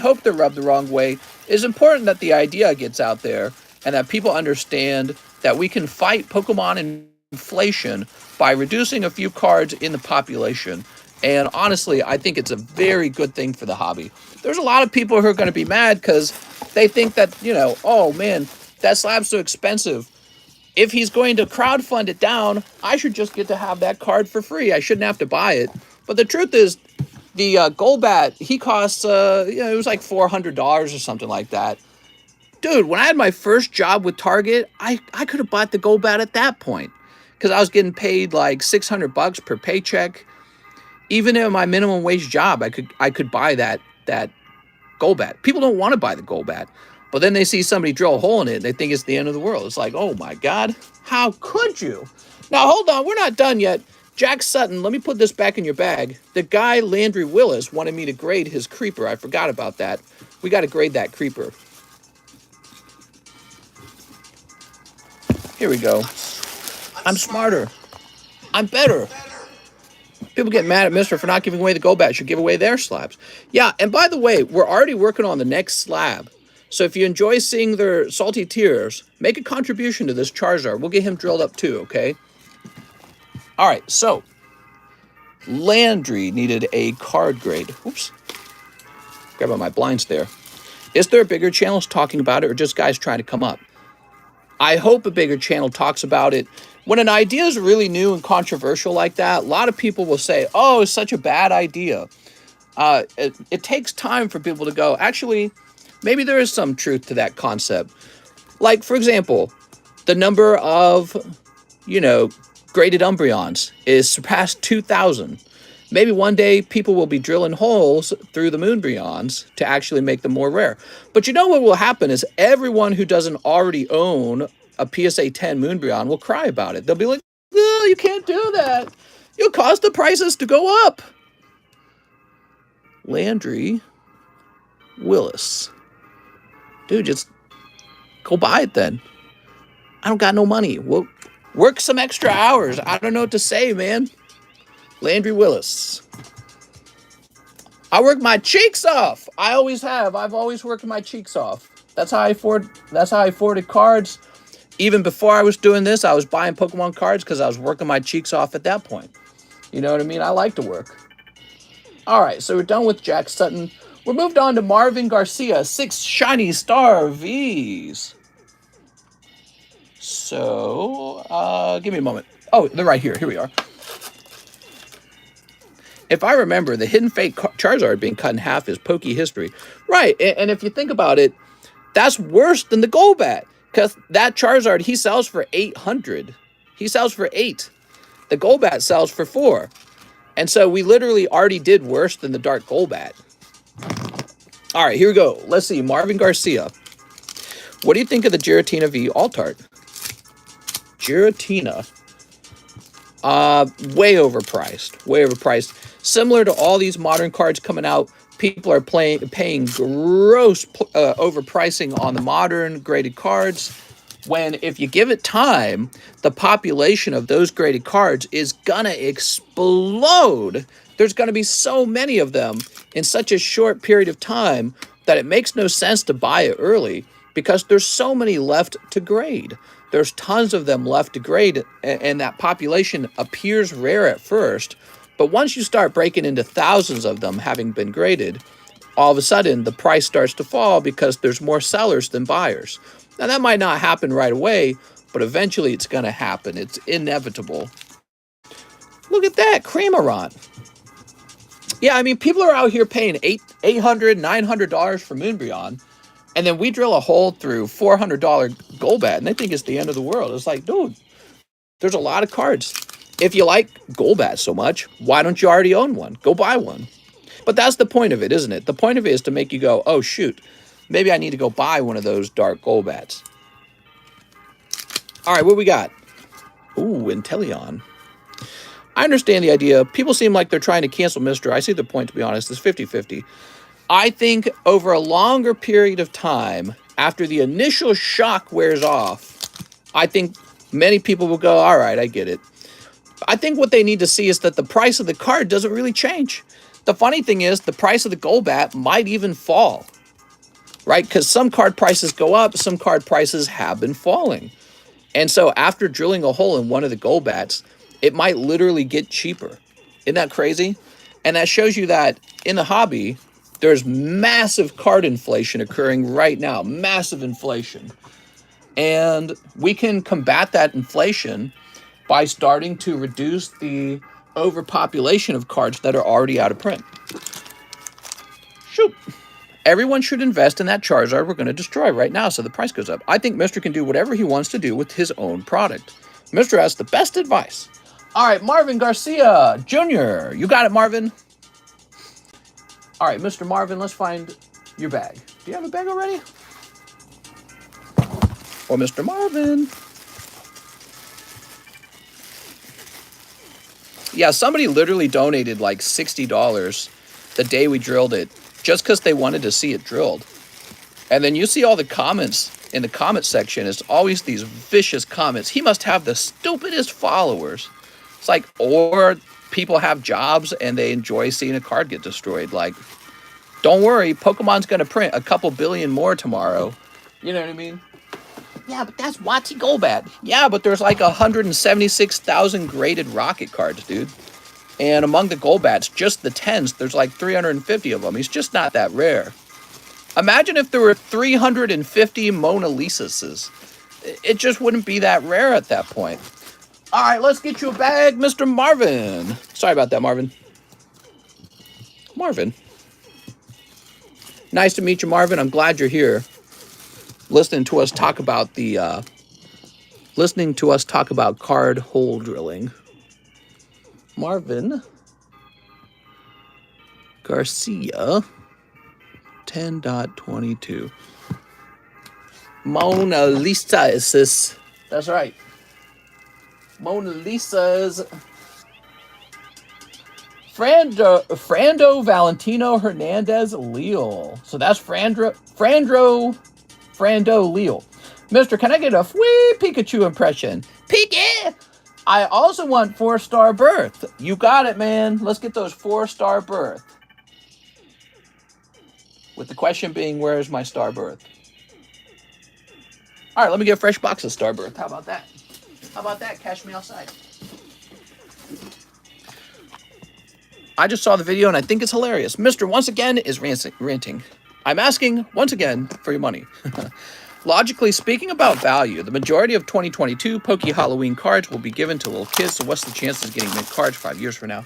A: hope they're rubbed the wrong way. It's important that the idea gets out there and that people understand that we can fight Pokemon inflation by reducing a few cards in the population. And honestly, I think it's a very good thing for the hobby. There's a lot of people who are going to be mad because they think that, oh man, that slab's so expensive. If he's going to crowdfund it down, I should just get to have that card for free. I shouldn't have to buy it. But the truth is, the Golbat, he costs, it was like $400 or something like that. Dude, when I had my first job with Target, I could have bought the Golbat at that point because I was getting paid like $600 per paycheck. Even in my minimum wage job, I could buy that Golbat. People don't want to buy the Golbat, but then they see somebody drill a hole in it and they think it's the end of the world. It's like, oh my God, how could you? Now, hold on, we're not done yet. Jack Sutton, let me put this back in your bag. The guy, Landry Willis, wanted me to grade his creeper. I forgot about that. We got to grade that creeper. Here we go. I'm smarter. I'm better. People get mad at Mister for not giving away the Golbat. Should give away their slabs. Yeah, and by the way, we're already working on the next slab. So if you enjoy seeing their salty tears, make a contribution to this Charizard. We'll get him drilled up too, okay? All right, so Landry needed a card grade. Oops. Grabbing my blinds there. Is there a bigger channel talking about it or just guys trying to come up? I hope a bigger channel talks about it. When an idea is really new and controversial like that, a lot of people will say, oh, it's such a bad idea. It takes time for people to go, actually, maybe there is some truth to that concept. Like, for example, the number of, graded Umbreons is surpassed 2,000. Maybe one day people will be drilling holes through the Moonbreons to actually make them more rare. But you know what will happen is everyone who doesn't already own a PSA 10 Moonbreon will cry about it. They'll be like, oh, you can't do that. You'll cause the prices to go up. Landry Willis. Dude, just go buy it then. I don't got no money. Well, work some extra hours. I don't know what to say, man. Landry Willis. I work my cheeks off. I always have. I've always worked my cheeks off. That's how I afforded cards. Even before I was doing this, I was buying Pokemon cards because I was working my cheeks off at that point. You know what I mean? I like to work. All right, so we're done with Jack Sutton. We're moved on to Marvin Garcia, 6 shiny star Vs. So, give me a moment. Oh, they're right here. Here we are. If I remember, the Hidden Fate Charizard being cut in half is Pokey history. Right, and if you think about it, that's worse than the Golbat. Because that Charizard, he sells for 800. He sells for 8. The Golbat sells for 4. And so we literally already did worse than the Dark Golbat. All right, here we go. Let's see, Marvin Garcia. What do you think of the Giratina V Altart? Giratina. Way overpriced. Way overpriced. Similar to all these modern cards coming out, people are paying gross overpricing on the modern graded cards, when if you give it time, the population of those graded cards is gonna explode. There's gonna be so many of them. in such a short period of time that it makes no sense to buy it early because there's so many left to grade. There's tons of them left to grade, and that population appears rare at first, but once you start breaking into thousands of them having been graded, all of a sudden the price starts to fall because there's more sellers than buyers. Now that might not happen right away, but eventually it's going to happen. It's inevitable. Look at that, Cramerant. Yeah, I mean, people are out here paying $800, $900 for Moonbryon, and then we drill a hole through $400 Golbat, and they think it's the end of the world. It's like, dude, there's a lot of cards. If you like Golbat so much, why don't you already own one? Go buy one. But that's the point of it, isn't it? The point of it is to make you go, oh, shoot, maybe I need to go buy one of those dark Golbats. All right, what we got? Ooh, Inteleon. I understand the idea. People seem like they're trying to cancel Mr. I see the point, to be honest. It's 50-50. I think over a longer period of time, after the initial shock wears off, I think many people will go, all right, I get it. I think what they need to see is that the price of the card doesn't really change. The funny thing is the price of the Golbat might even fall, right? Because some card prices go up, some card prices have been falling. And so after drilling a hole in one of the Golbats, it might literally get cheaper. Isn't that crazy? And that shows you that in the hobby, there's massive card inflation occurring right now. Massive inflation. And we can combat that inflation by starting to reduce the overpopulation of cards that are already out of print. Shoot. Everyone should invest in that Charizard we're going to destroy right now so the price goes up. I think Mr. can do whatever he wants to do with his own product. Mr. has the best advice. All right, Marvin Garcia Jr. You got it, Marvin. All right, Mr. Marvin, let's find your bag. Do you have a bag already? Or Mr. Marvin. Yeah, somebody literally donated like $60 the day we drilled it just because they wanted to see it drilled. And then you see all the comments in the comment section. It's always these vicious comments. He must have the stupidest followers. It's like, or people have jobs and they enjoy seeing a card get destroyed. Like, don't worry, Pokemon's going to print a couple billion more tomorrow. You know what I mean? Yeah, but that's Watsy Golbat. Yeah, but there's like 176,000 graded Rocket cards, dude. And among the Golbats, just the 10s, there's like 350 of them. He's just not that rare. Imagine if there were 350 Mona Lisas. It just wouldn't be that rare at that point. All right, let's get you a bag, Mr. Marvin. Sorry about that, Marvin. Marvin. Nice to meet you, Marvin. I'm glad you're here. Listening to us talk about card hole drilling. Marvin Garcia 10.22. Mona Lisa is this. That's right. Mona Lisa's Frando Valentino Hernandez Leal. So that's Frando Leal. Mister, can I get a wee Pikachu impression? Pika! I also want 4-star birth. You got it, man. Let's get those 4-star birth. With the question being, where's my star birth? All right, let me get a fresh box of star birth. How about that? How about that? Cash me outside. I just saw the video and I think it's hilarious. Mister, once again, is ranting. I'm asking, once again, for your money. Logically speaking about value, the majority of 2022 Poke Halloween cards will be given to little kids, so what's the chances of getting mint cards 5 years from now?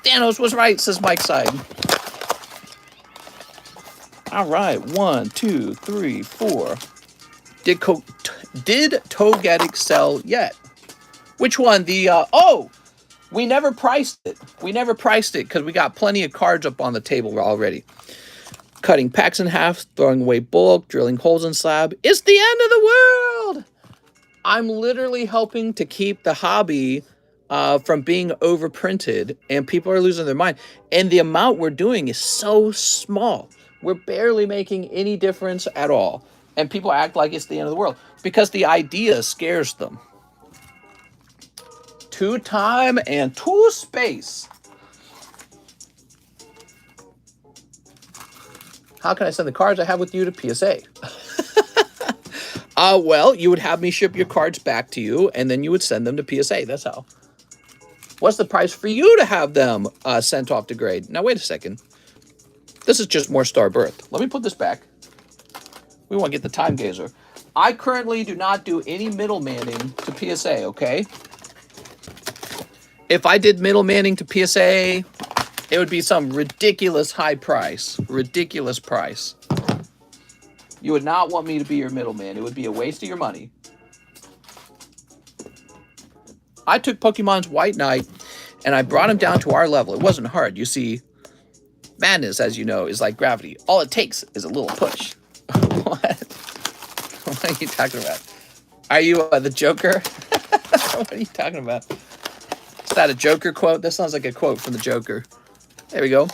A: Thanos was right, says Mike's side. All right, 1, 2, 3, 4. Did Togetic sell yet? Which one? The, we never priced it. We never priced it because we got plenty of cards up on the table already. Cutting packs in half, throwing away bulk, drilling holes in slab. It's the end of the world! I'm literally helping to keep the hobby from being overprinted, and people are losing their mind. And the amount we're doing is so small. We're barely making any difference at all. And people act like it's the end of the world because the idea scares them. 2 time and 2 space. How can I send the cards I have with you to PSA? Well, you would have me ship your cards back to you, and then you would send them to PSA. That's how. What's the price for you to have them sent off to grade? Now, wait a second. This is just more star birth. Let me put this back. We want to get the time gazer. I currently do not do any middlemaning to PSA, okay? If I did middlemaning to PSA, it would be some ridiculous high price. Ridiculous price. You would not want me to be your middleman. It would be a waste of your money. I took Pokemon's White Knight and I brought him down to our level. It wasn't hard. You see, madness, as you know, is like gravity. All it takes is a little push. What? What are you talking about? Are you the Joker? What are you talking about? Is that a Joker quote? That sounds like a quote from the Joker. There we go.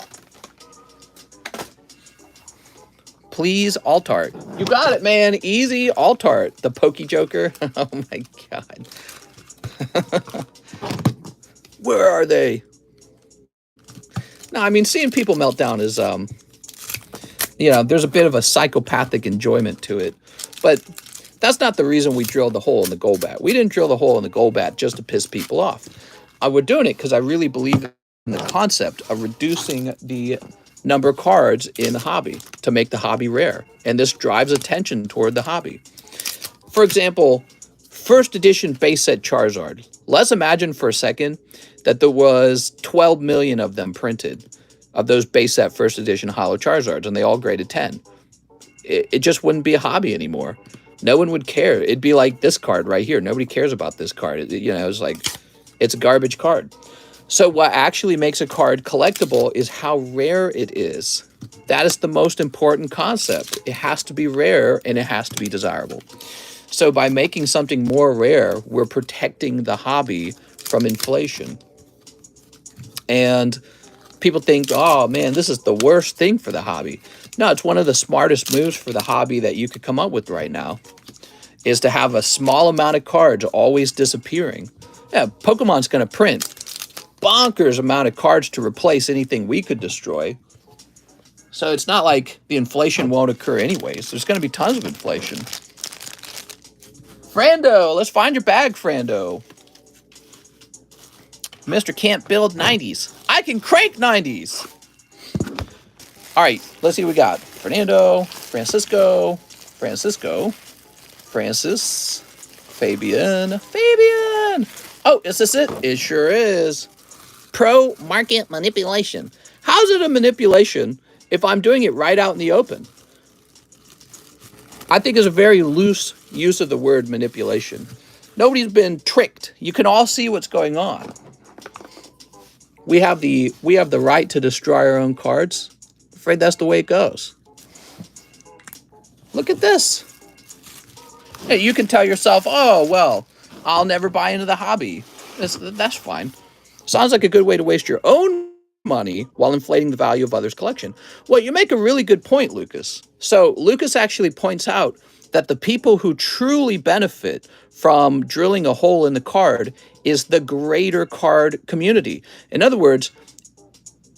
A: Please, Altart. You got it, man. Easy, Altart. The Pokey Joker. Oh, my God. Where are they? No, I mean, seeing people melt down is, you know, there's a bit of a psychopathic enjoyment to it. But that's not the reason we drilled the hole in the Golbat. We didn't drill the hole in the Golbat just to piss people off. We're doing it because I really believe in the concept of reducing the number of cards in the hobby to make the hobby rare. And this drives attention toward the hobby. For example, first edition base set Charizard. Let's imagine for a second that there was 12 million of them printed, of those base set first edition holo Charizards, and they all graded 10. It just wouldn't be a hobby anymore. No one would care. It'd be like this card right here. Nobody cares about this card. You know, it's like, it's a garbage card. So what actually makes a card collectible is how rare it is. That is the most important concept. It has to be rare and it has to be desirable. So by making something more rare, we're protecting the hobby from inflation. And people think, oh man, this is the worst thing for the hobby. No, it's one of the smartest moves for the hobby that you could come up with right now, is to have a small amount of cards always disappearing. Yeah, Pokemon's going to print bonkers amount of cards to replace anything we could destroy. So it's not like the inflation won't occur anyways. There's going to be tons of inflation. Frando, let's find your bag, Frando. Mr. Can't build 90s. I can crank 90s. All right, let's see what we got. Fernando, Francisco, Francis, Fabian. Oh, is this it? It sure is. Pro market manipulation. How's it a manipulation if I'm doing it right out in the open? I think it's a very loose use of the word manipulation. Nobody's been tricked. You can all see what's going on. We have the right to destroy our own cards. I'm afraid that's the way it goes. Look at this. Hey, you can tell yourself, oh, well, I'll never buy into the hobby. That's fine. Sounds like a good way to waste your own money while inflating the value of others' collection. Well, you make a really good point, Lucas. So Lucas actually points out that the people who truly benefit from drilling a hole in the card is the greater card community. In other words,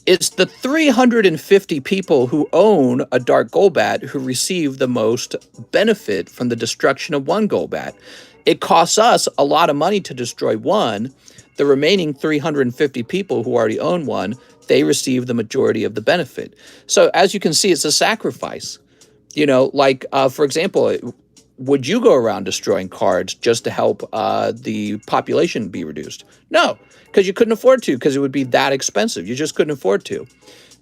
A: it's the 350 people who own a Dark Golbat who receive the most benefit from the destruction of one Golbat. It costs us a lot of money to destroy one. The remaining 350 people who already own one, they receive the majority of the benefit. So as you can see, it's a sacrifice. You know, like, for example, would you go around destroying cards just to help the population be reduced? No, because you couldn't afford to, because it would be that expensive. You just couldn't afford to.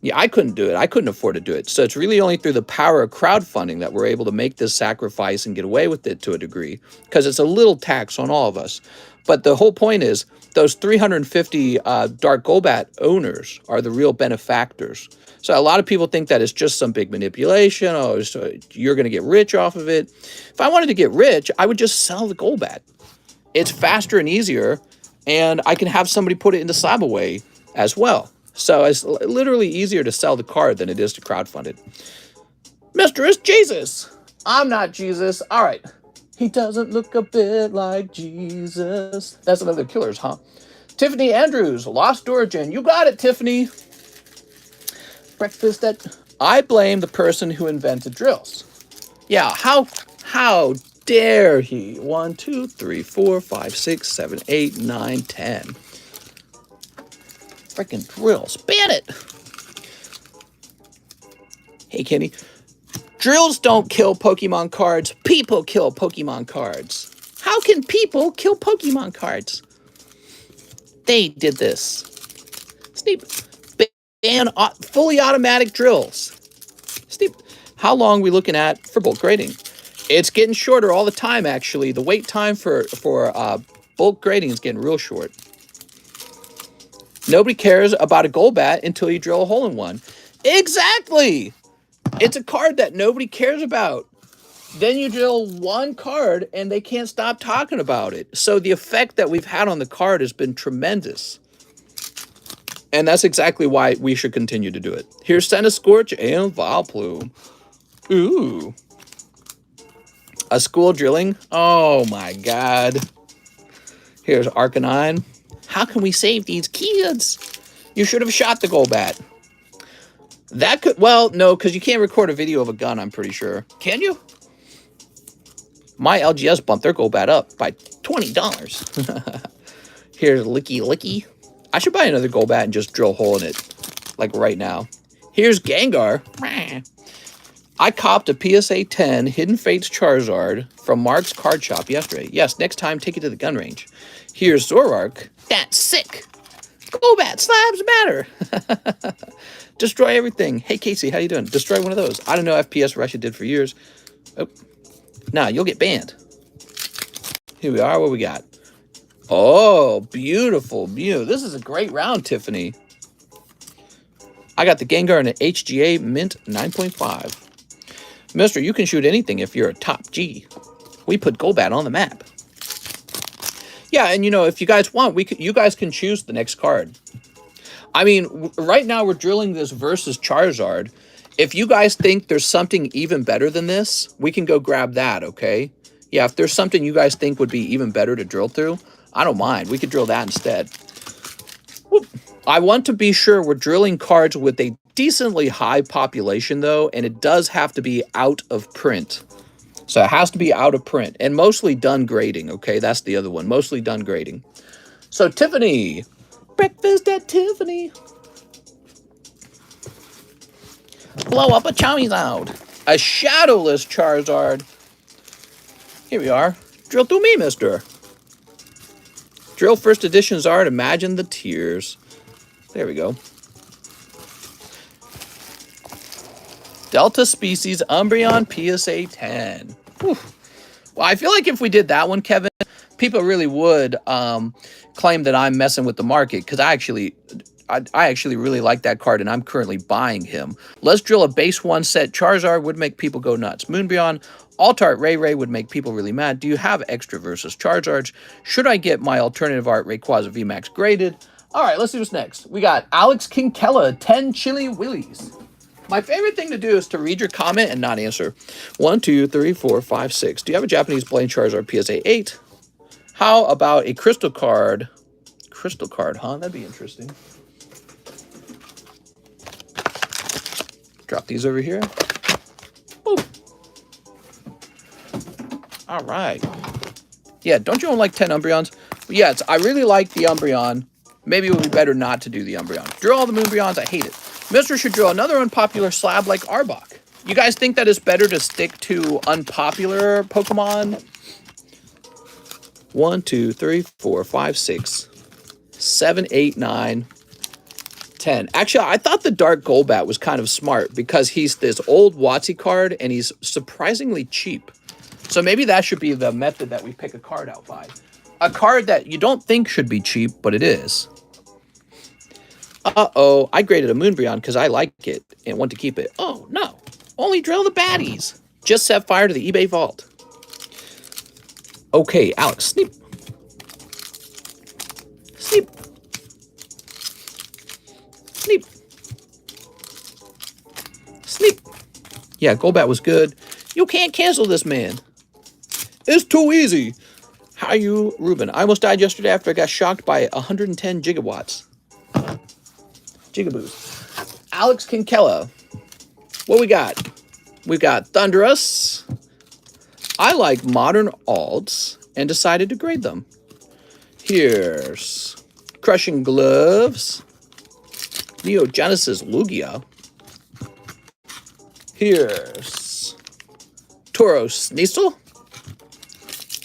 A: Yeah, I couldn't do it. I couldn't afford to do it. So it's really only through the power of crowdfunding that we're able to make this sacrifice and get away with it to a degree, because it's a little tax on all of us. But the whole point is, those 350 Dark Golbat owners are the real benefactors. So a lot of people think that it's just some big manipulation. Oh, so you're going to get rich off of it. If I wanted to get rich, I would just sell the Golbat. It's faster and easier, and I can have somebody put it into SLAB-AWAY as well. So it's literally easier to sell the card than it is to crowdfund it. Mr. is Jesus. I'm not Jesus. All right. He doesn't look a bit like Jesus. That's another Killers, huh? Tiffany Andrews, Lost Origin. You got it, Tiffany. Breakfast at I blame the person who invented drills. Yeah, how dare he? 1, 2, 3, 4, 5, 6, 7, 8, 9, 10. Freaking drills. Ban it. Hey, Kenny. Drills don't kill Pokemon cards. People kill Pokemon cards. How can people kill Pokemon cards? They did this. Sneep. Ban fully automatic drills. Sneep. How long are we looking at for bulk grading? It's getting shorter all the time, actually. The wait time for bulk grading is getting real short. Nobody cares about a gold bat until you drill a hole in one. Exactly! It's a card that nobody cares about. Then you drill one card and they can't stop talking about it. So the effect that we've had on the card has been tremendous. And that's exactly why we should continue to do it. Here's Centiskorch and Vileplume. Ooh. A school drilling? Oh my god. Here's Arcanine. How can we save these kids? You should have shot the Golbat. That could, well, no, because you can't record a video of a gun, I'm pretty sure. Can you? My LGS bumped their Golbat up by $20. Here's Licky Licky. I should buy another Golbat and just drill a hole in it, like right now. Here's Gengar. I copped a PSA 10 Hidden Fates Charizard from Mark's card shop yesterday. Yes, next time, take it to the gun range. Here's Zoroark. That's sick. Golbat, slabs matter. Destroy everything. Hey, Casey, how you doing? Destroy one of those. I don't know FPS Russia did for years. Oh, nah, you'll get banned. Here we are. What we got? Oh, beautiful, beautiful. This is a great round, Tiffany. I got the Gengar in an HGA Mint 9.5. Mister, you can shoot anything if you're a top G. We put Golbat on the map. Yeah, and you know, if you guys want, you guys can choose the next card. I mean, right now we're drilling this versus Charizard. If you guys think there's something even better than this, we can go grab that, okay? Yeah, if there's something you guys think would be even better to drill through, I don't mind. We could drill that instead. Whoop. I want to be sure we're drilling cards with a decently high population, though, and it does have to be out of print. So it has to be out of print and mostly done grading, okay? That's the other one, mostly done grading. So, Tiffany. Breakfast at Tiffany. Blow up a Charizard. A shadowless Charizard. Here we are. Drill through me, mister. Drill first edition Zard. Imagine the tears. There we go. Delta Species Umbreon PSA 10. Whew. Well, I feel like if we did that one, Kevin, people really would claim that I'm messing with the market, because I actually really like that card, and I'm currently buying him. Let's drill a base 1 set Charizard would make people go nuts. Moonbreon, Alt-Art Ray would make people really mad. Do you have extra versus Charizards? Should I get my alternative art Rayquaza VMAX graded? All right, let's see what's next. We got Alex Kinkella, 10 Chili Willies. My favorite thing to do is to read your comment and not answer. 1, 2, 3, 4, 5, 6. Do you have a Japanese Blaine Charizard PSA 8? How about a crystal card? Crystal card, huh? That'd be interesting. Drop these over here. Boop. All right. Yeah, don't you own like 10 Umbreons? But yeah, I really like the Umbreon. Maybe it would be better not to do the Umbreon. Drill all the Moonbreons. I hate it. Mister should drill another unpopular slab like Arbok. You guys think that it's better to stick to unpopular Pokemon? 1, 2, 3, 4, 5, 6, 7, 8, 9, 10. Actually, I thought the Dark Golbat was kind of smart because he's this old WotC card and he's surprisingly cheap. So maybe that should be the method that we pick a card out by. A card that you don't think should be cheap, but it is. Uh-oh, I graded a Moonbreon because I like it and want to keep it. Oh, no. Only drill the baddies. Just set fire to the eBay vault. Okay, Alex, sneep. Sneep. Sneep. Sneep. Yeah, Golbat was good. You can't cancel this, man. It's too easy. How are you, Ruben? I almost died yesterday after I got shocked by 110 gigawatts. Gigaboost. Alex Kinkella. What we got? We got Thunderous. I like modern alts and decided to grade them. Here's Crushing Gloves. Neo Genesis Lugia. Here's Toro Sneasel.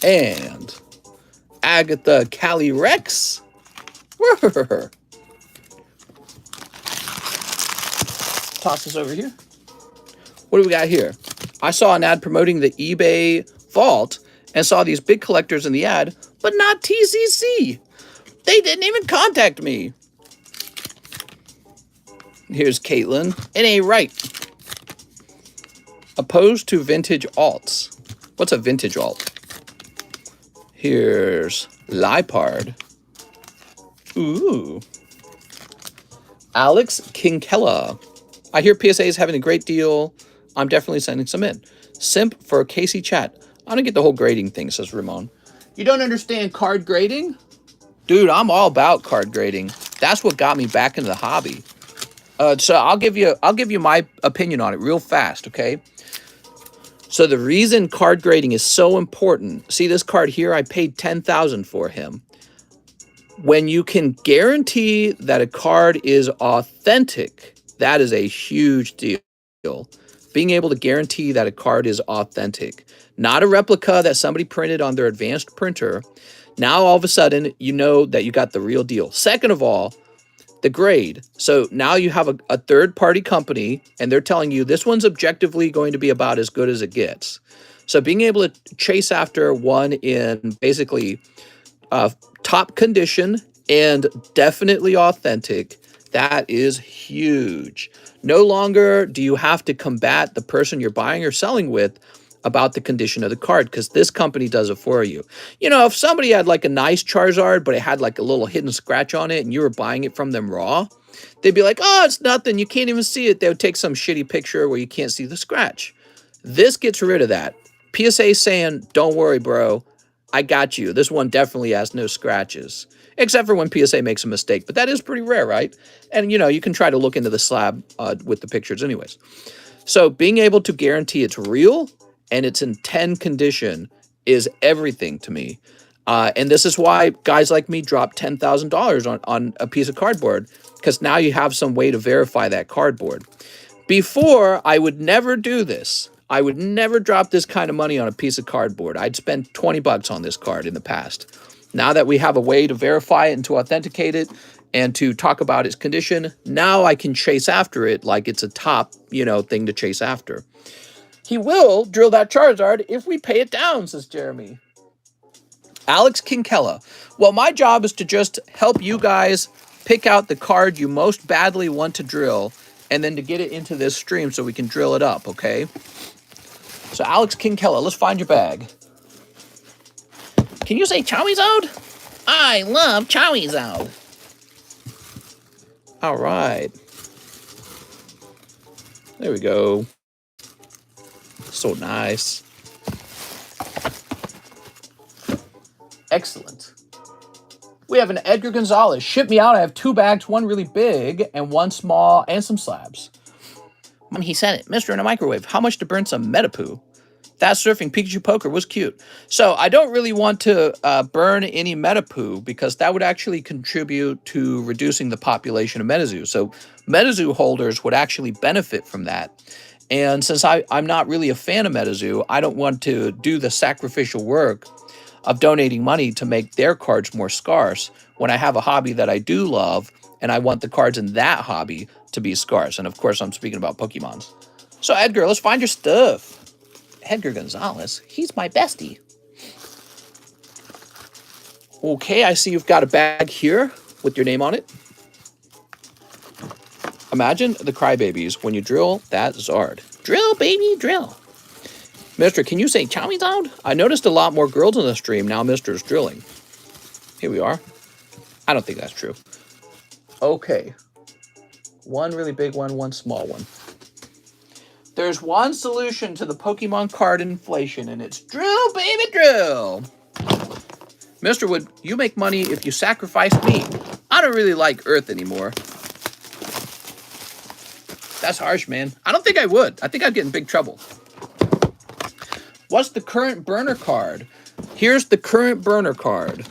A: And Agatha Cali Rex. Toss this over here. What do we got here? I saw an ad promoting the eBay vault and saw these big collectors in the ad, but not TCC. They didn't even contact me. Here's Caitlin. It ain't right. Opposed to vintage alts. What's a vintage alt? Here's Lipard. Ooh. Alex Kinkella. I hear PSA is having a great deal. I'm definitely sending some in. Simp for Casey Chat. I don't get the whole grading thing, says Ramon. You don't understand card grading? Dude, I'm all about card grading. That's what got me back into the hobby. So I'll give you my opinion on it real fast, okay? So the reason card grading is so important. See this card here? I paid $10,000 for him. When you can guarantee that a card is authentic, that is a huge deal. Being able to guarantee that a card is authentic, not a replica that somebody printed on their advanced printer. Now, all of a sudden, you know that you got the real deal. Second of all, the grade. So now you have a third-party company, and they're telling you this one's objectively going to be about as good as it gets. So being able to chase after one in basically top condition and definitely authentic, that is huge. No longer do you have to combat the person you're buying or selling with about the condition of the card, because this company does it for you. You know, if somebody had like a nice Charizard, but it had like a little hidden scratch on it and you were buying it from them raw, they'd be like, oh, it's nothing. You can't even see it. They would take some shitty picture where you can't see the scratch. This gets rid of that. PSA saying, don't worry, bro. I got you. This one definitely has no scratches, except for when PSA makes a mistake. But that is pretty rare, right? And, you know, you can try to look into the slab with the pictures anyways. So being able to guarantee it's real and it's in 10 condition is everything to me. And this is why guys like me drop $10,000 on a piece of cardboard, because now you have some way to verify that cardboard. Before, I would never do this. I would never drop this kind of money on a piece of cardboard. I'd spend 20 bucks on this card in the past. Now that we have a way to verify it and to authenticate it and to talk about its condition, now I can chase after it like it's a top, you know, thing to chase after. He will drill that Charizard if we pay it down, says Jeremy. Alex Kinkella. Well, my job is to just help you guys pick out the card you most badly want to drill and then to get it into this stream so we can drill it up, okay? So Alex Kinkella, let's find your bag. Can you say Charizard? I love Charizard. All right. There we go. So nice. Excellent. We have an Edgar Gonzalez. Ship me out. I have 2 bags, one really big and one small, and some slabs. He said it. Mr. in a microwave. How much to burn some Metapoo? That surfing Pikachu poker was cute. So I don't really want to burn any Metapoo because that would actually contribute to reducing the population of Metazoo. So Metazoo holders would actually benefit from that. And since I'm not really a fan of Metazoo, I don't want to do the sacrificial work of donating money to make their cards more scarce when I have a hobby that I do love and I want the cards in that hobby to be scarce. And of course, I'm speaking about Pokemons. So Edgar, let's find your stuff. Edgar Gonzalez, he's my bestie. Okay, I see you've got a bag here with your name on it. Imagine the crybabies when you drill that Zard. Drill, baby, drill. Mister, can you say Charizard? I noticed a lot more girls in the stream. Now Mister's drilling. Here we are. I don't think that's true. Okay. One really big one, one small one. There's one solution to the Pokemon card inflation, and it's drill, baby, drill. Mister, would you make money if you sacrificed me? I don't really like Earth anymore. That's harsh, man. I don't think I would. I think I'd get in big trouble. What's the current burner card? Here's the current burner card.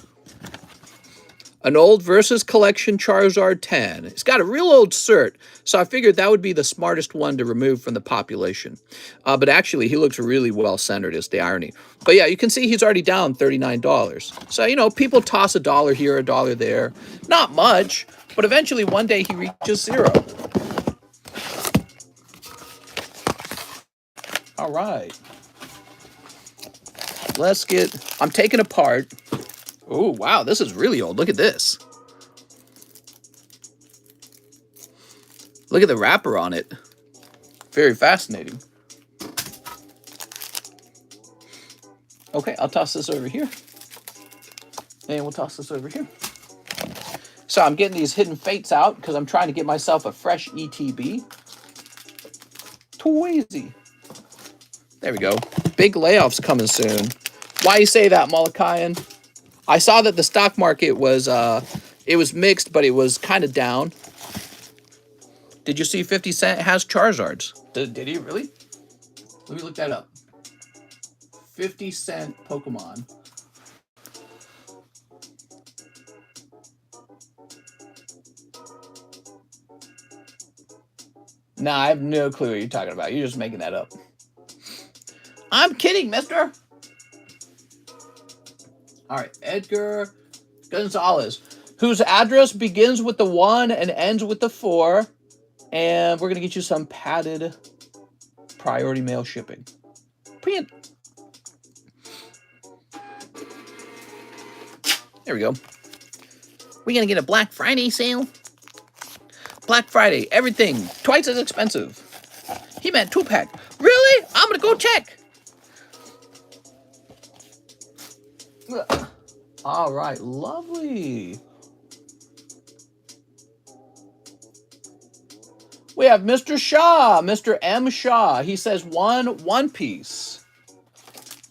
A: An old Versus Collection Charizard 10. It's got a real old cert, so I figured that would be the smartest one to remove from the population. But actually, he looks really well-centered, is the irony. But yeah, you can see he's already down $39. So, you know, people toss a dollar here, a dollar there. Not much, but eventually one day he reaches zero. All right. Let's get... I'm taking apart... Oh, wow, this is really old. Look at this. Look at the wrapper on it. Very fascinating. Okay, I'll toss this over here. And we'll toss this over here. So I'm getting these Hidden Fates out because I'm trying to get myself a fresh ETB. Too easy. There we go. Big layoffs coming soon. Why you say that, Molokayan? I saw that the stock market was, it was mixed, but it was kind of down. Did you see 50 Cent has Charizards? Did he really? Let me look that up. 50 Cent Pokemon. Nah, I have no clue what you're talking about. You're just making that up. I'm kidding, mister. All right, Edgar Gonzalez, whose address begins with the 1 and ends with the 4. And we're going to get you some padded priority mail shipping. Print. There we go. We're going to get a Black Friday sale. Black Friday, everything twice as expensive. He meant 2-pack. Really? I'm going to go check. All right, lovely. We have Mr. Shaw, Mr. M. Shaw. He says one piece.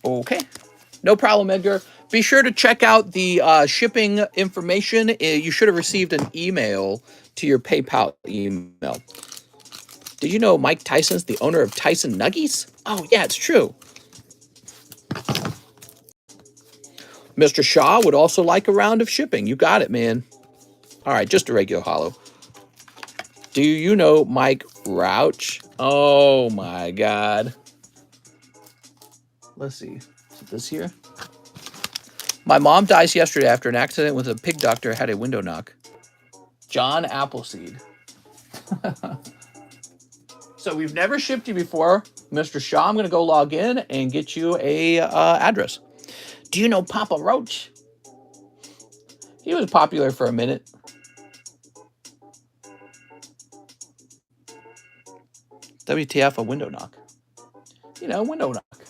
A: Okay, no problem, Edgar. Be sure to check out the shipping information. You should have received an email to your PayPal email. Did you know Mike Tyson's the owner of Tyson Nuggies? Oh, yeah, it's true. Mr. Shaw would also like a round of shipping. You got it, man. All right, just a regular hollow. Do you know Mike Rouch? Oh, my God. Let's see. Is it this here? My mom dies yesterday after an accident with a pig doctor had a window knock. John Appleseed. So we've never shipped you before, Mr. Shaw. I'm going to go log in and get you a address. Do you know Papa Roach? He was popular for a minute. WTF, a window knock. You know, window knock.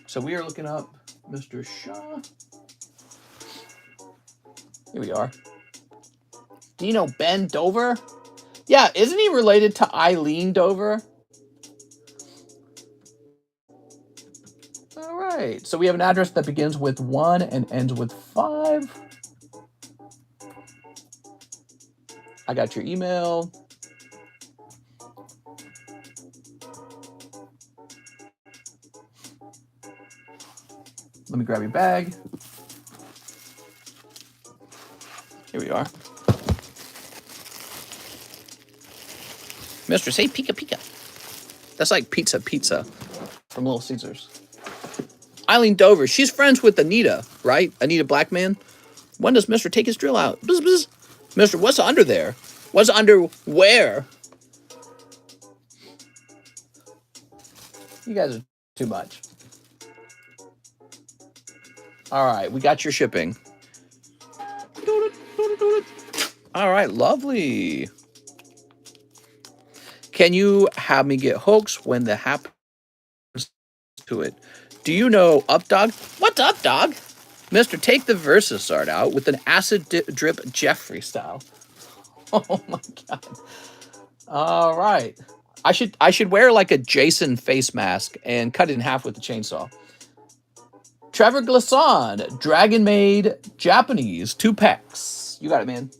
A: So we are looking up Mr. Shaw. Here we are. Do you know Ben Dover? Yeah, isn't he related to Eileen Dover? All right, so we have an address that begins with 1 and ends with 5. I got your email. Let me grab your bag. Here we are. Mister, say Pika Pika. That's like pizza from Little Caesars. Eileen Dover, she's friends with Anita, right? Anita Blackman. When does Mister take his drill out? Bzz, bzz. Mister, what's under there? What's under where? You guys are too much. All right, we got your shipping. All right, lovely. Can you have me get hooks when the happens to it? Do you know Updog? What's Updog? Mister, take the Versus art out with an acid drip Jeffrey style. Oh my God. All right. I should wear like a Jason face mask and cut it in half with the chainsaw. Trevor Glisson, Dragon Maid Japanese, 2 packs. You got it, man.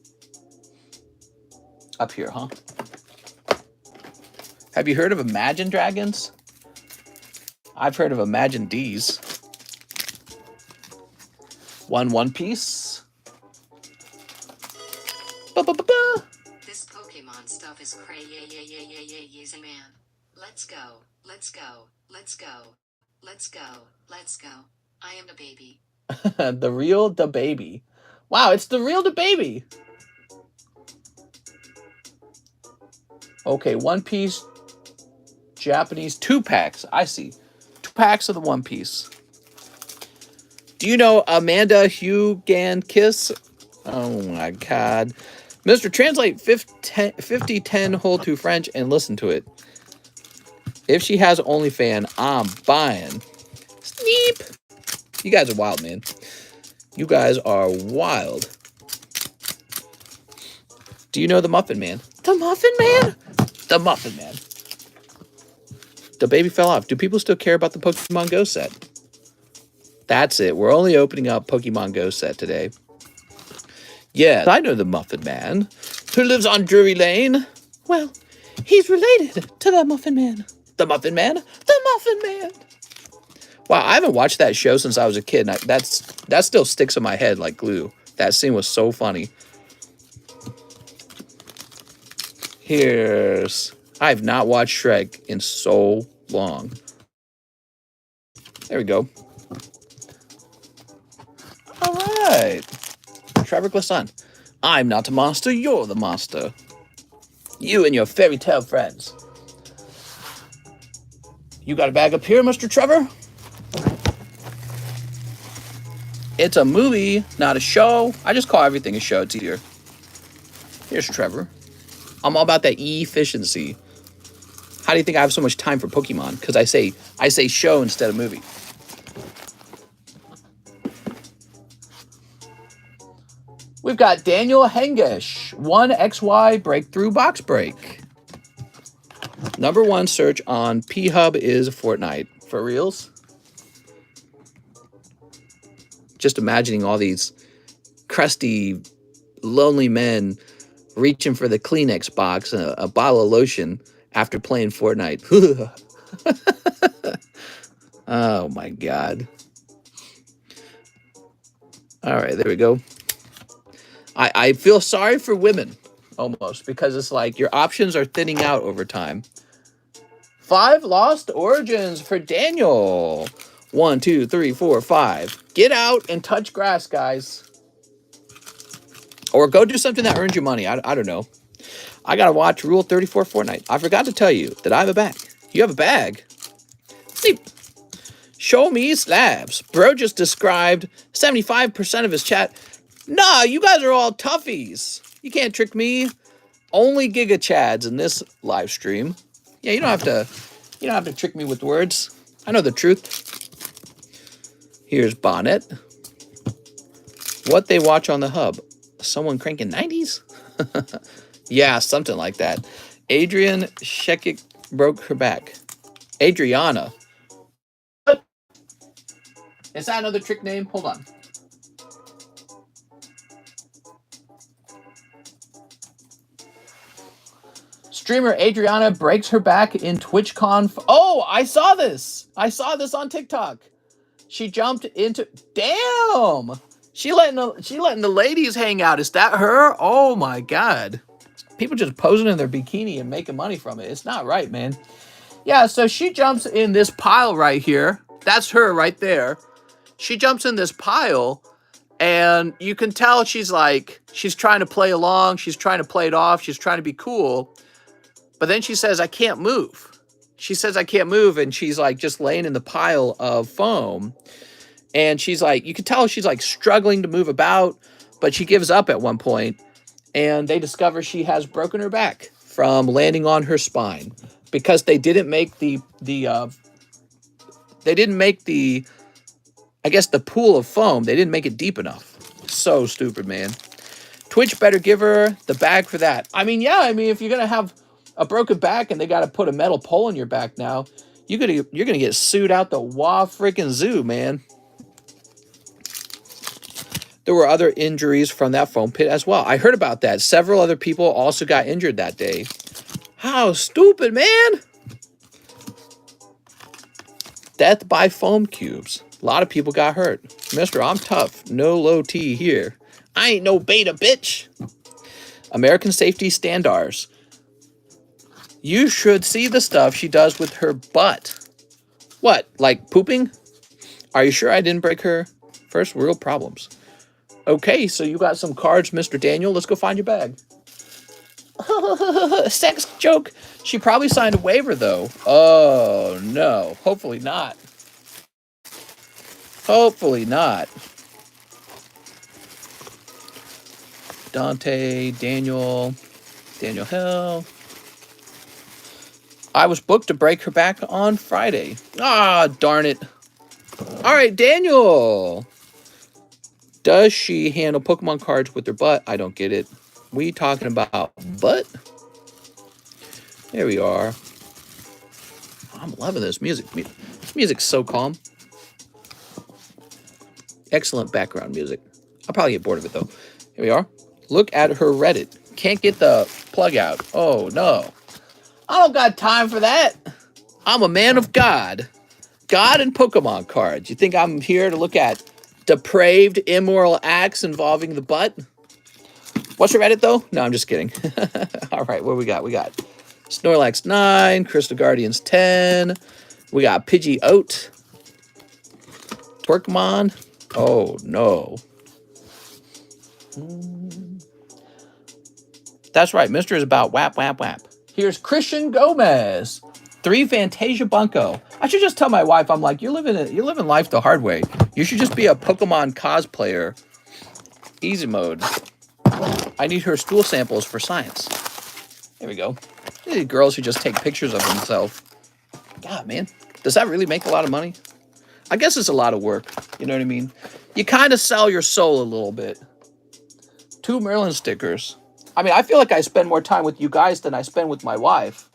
A: Up here, huh? Have you heard of Imagine Dragons? I've heard of Imagine D's. One Piece. Ba-ba-ba-ba.
B: This Pokemon stuff is crazy, man. Let's go. Let's go. Let's go. Let's go. Let's go. I am the baby.
A: The real the baby. Wow, it's the real the baby. Okay, One Piece Japanese 2-packs. I see. 2 packs of the One Piece. Do you know Amanda Hugan-Kiss? Oh my god. Mr. Translate 5010 hold to French and listen to it. If she has OnlyFans, I'm buying. Sneep. You guys are wild, man. You guys are wild. Do you know the Muffin Man? The Muffin Man? The Muffin Man. The baby fell off. Do people still care about the Pokemon Go set? That's it. We're only opening up Pokemon Go set today. Yes, I know the Muffin Man who lives on Drury Lane. Well, he's related to the Muffin Man. The Muffin Man? The Muffin Man. Wow, I haven't watched that show since I was a kid. And that still sticks in my head like glue. That scene was so funny. I've not watched Shrek in so long. There we go. All right. Trevor Glesson. I'm not a monster, you're the monster. You and your fairy tale friends. You got a bag up here, Mr. Trevor? It's a movie, not a show. I just call everything a show. It's easier. Here's Trevor. I'm all about that efficiency. How do you think I have so much time for Pokemon? Because I say show instead of movie. We've got Daniel Hengish, 1XY breakthrough box break. #1 search on P-Hub is Fortnite. For reals? Just imagining all these crusty, lonely men reaching for the Kleenex box and a bottle of lotion after playing Fortnite. Oh my god. All right, there we go. I feel sorry for women, almost, because it's like your options are thinning out over time. 5 lost origins for Daniel. 1, 2, 3, 4, 5. Get out and touch grass, guys. Or go do something that earns you money. I don't know. I got to watch Rule 34 Fortnite. I forgot to tell you that I have a bag. You have a bag? See, show me slabs. Bro just described 75% of his chat. Nah, you guys are all toughies. You can't trick me. Only Giga Chads in this live stream. Yeah, you don't have to trick me with words. I know the truth. Here's Bonnet. What they watch on the hub. Someone cranking 90s? Yeah, something like that. Adrian Shekic broke her back. Adriana. Is that another trick name? Hold on. Streamer Adriana breaks her back in TwitchCon. Oh, I saw this. I saw this on TikTok. She jumped into... Damn! She letting the ladies hang out. Is that her? Oh my god. People just posing in their bikini and making money from it. It's not right, man. Yeah, so she jumps in this pile right here. That's her right there. She jumps in this pile, and you can tell she's trying to play along. She's trying to play it off. She's trying to be cool. But then she says, I can't move. She says, I can't move, and she's like just laying in the pile of foam. And she's like, you can tell she's like struggling to move about, but she gives up at one point. And they discover she has broken her back from landing on her spine because they didn't make the I guess the pool of foam. They didn't make it deep enough. So stupid, man. Twitch better give her the bag for that. I mean, yeah, if you're going to have a broken back and they got to put a metal pole in your back now, you're going to get sued out the freaking zoo, man. There were other injuries from that foam pit as well. I heard about that. Several other people also got injured that day. How stupid, man. Death by foam cubes. A lot of people got hurt. Mister, I'm tough. No low T here. I ain't no beta, bitch. American Safety Standards. You should see the stuff she does with her butt. What, like pooping? Are you sure I didn't break her? First world problems. Okay, so you got some cards, Mr. Daniel. Let's go find your bag. Sex joke. She probably signed a waiver, though. Oh, no. Hopefully not. Hopefully not. Dante, Daniel Hill. I was booked to break her back on Friday. Ah, darn it. All right, Daniel. Does she handle Pokemon cards with her butt? I don't get it. We talking about butt? There we are. I'm loving this music. This music's so calm. Excellent background music. I'll probably get bored of it, though. Here we are. Look at her Reddit. Can't get the plug out. Oh, no. I don't got time for that. I'm a man of God. God and Pokemon cards. You think I'm here to look at depraved, immoral acts involving the butt? What's your Reddit, though? No, I'm just kidding. All right, what we got? We got Snorlax 9, Crystal Guardians 10. We got Pidgeot. Twerkmon. Oh, no. That's right. Mr. is about whap, whap, whap. Here's Christian Gomez. 3 Fantasia Bunko. I should just tell my wife, I'm like, you're living life the hard way. You should just be a Pokemon cosplayer. Easy mode. I need her stool samples for science. There we go. These girls who just take pictures of themselves. God, man. Does that really make a lot of money? I guess it's a lot of work. You know what I mean? You kind of sell your soul a little bit. 2 Merlin stickers. I mean, I feel like I spend more time with you guys than I spend with my wife.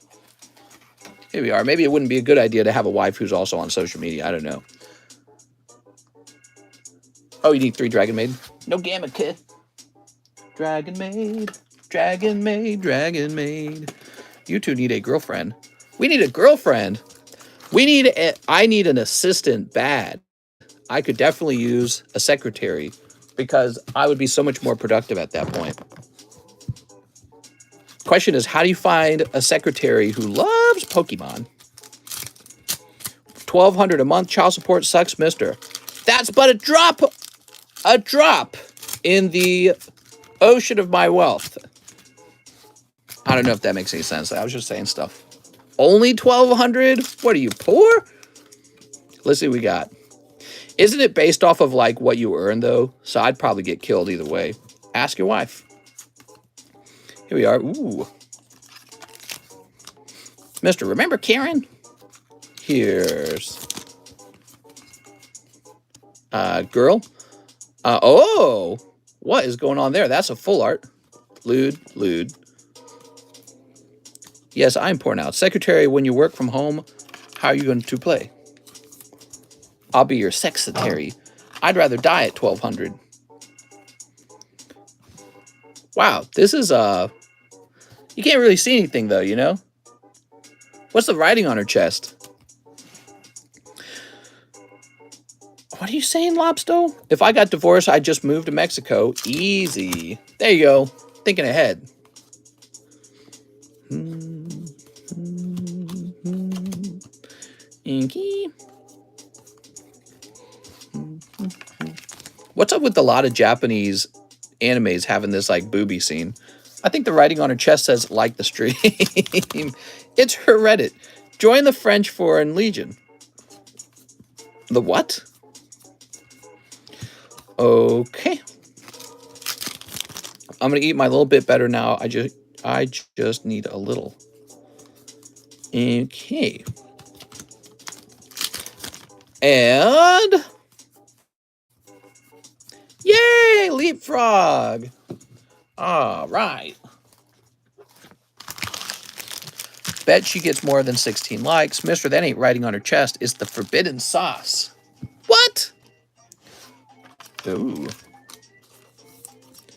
A: Here we are. Maybe it wouldn't be a good idea to have a wife who's also on social media. I don't know. Oh, you need 3 Dragon Maid? No gamma, kid. Dragon Maid. Dragon Maid. Dragon Maid. You two need a girlfriend. We need a girlfriend. I need an assistant bad. I could definitely use a secretary because I would be so much more productive at that point. Question is, how do you find a secretary who loves Pokemon? $1,200 a month. Child support sucks, mister. That's but a drop in the ocean of my wealth. I don't know if that makes any sense. I was just saying stuff. Only $1,200? What are you, poor? Let's see what we got. Isn't it based off of like what you earn though? So I'd probably get killed either way. Ask your wife. Here we are. Ooh. Mister, remember Karen? Here's girl. Oh, what is going on there? That's a full art. Lewd. Yes, I'm poor now. Secretary, when you work from home, how are you going to play? I'll be your sexetary. I'd rather die at 1,200. Wow, this is you can't really see anything though, you know? What's the writing on her chest? What are you saying, Lobsto? If I got divorced, I'd just move to Mexico. Easy. There you go. Thinking ahead. Inky. What's up with a lot of Japanese animes having this like booby scene? I think the writing on her chest says like the stream. It's her Reddit. Join the French Foreign Legion. The what? Okay. I'm gonna eat my little bit better now. I just need a little. Okay. And yay, leapfrog. All right. Bet she gets more than 16 likes. Mister, that ain't writing on her chest. It's the forbidden sauce. What? Ooh.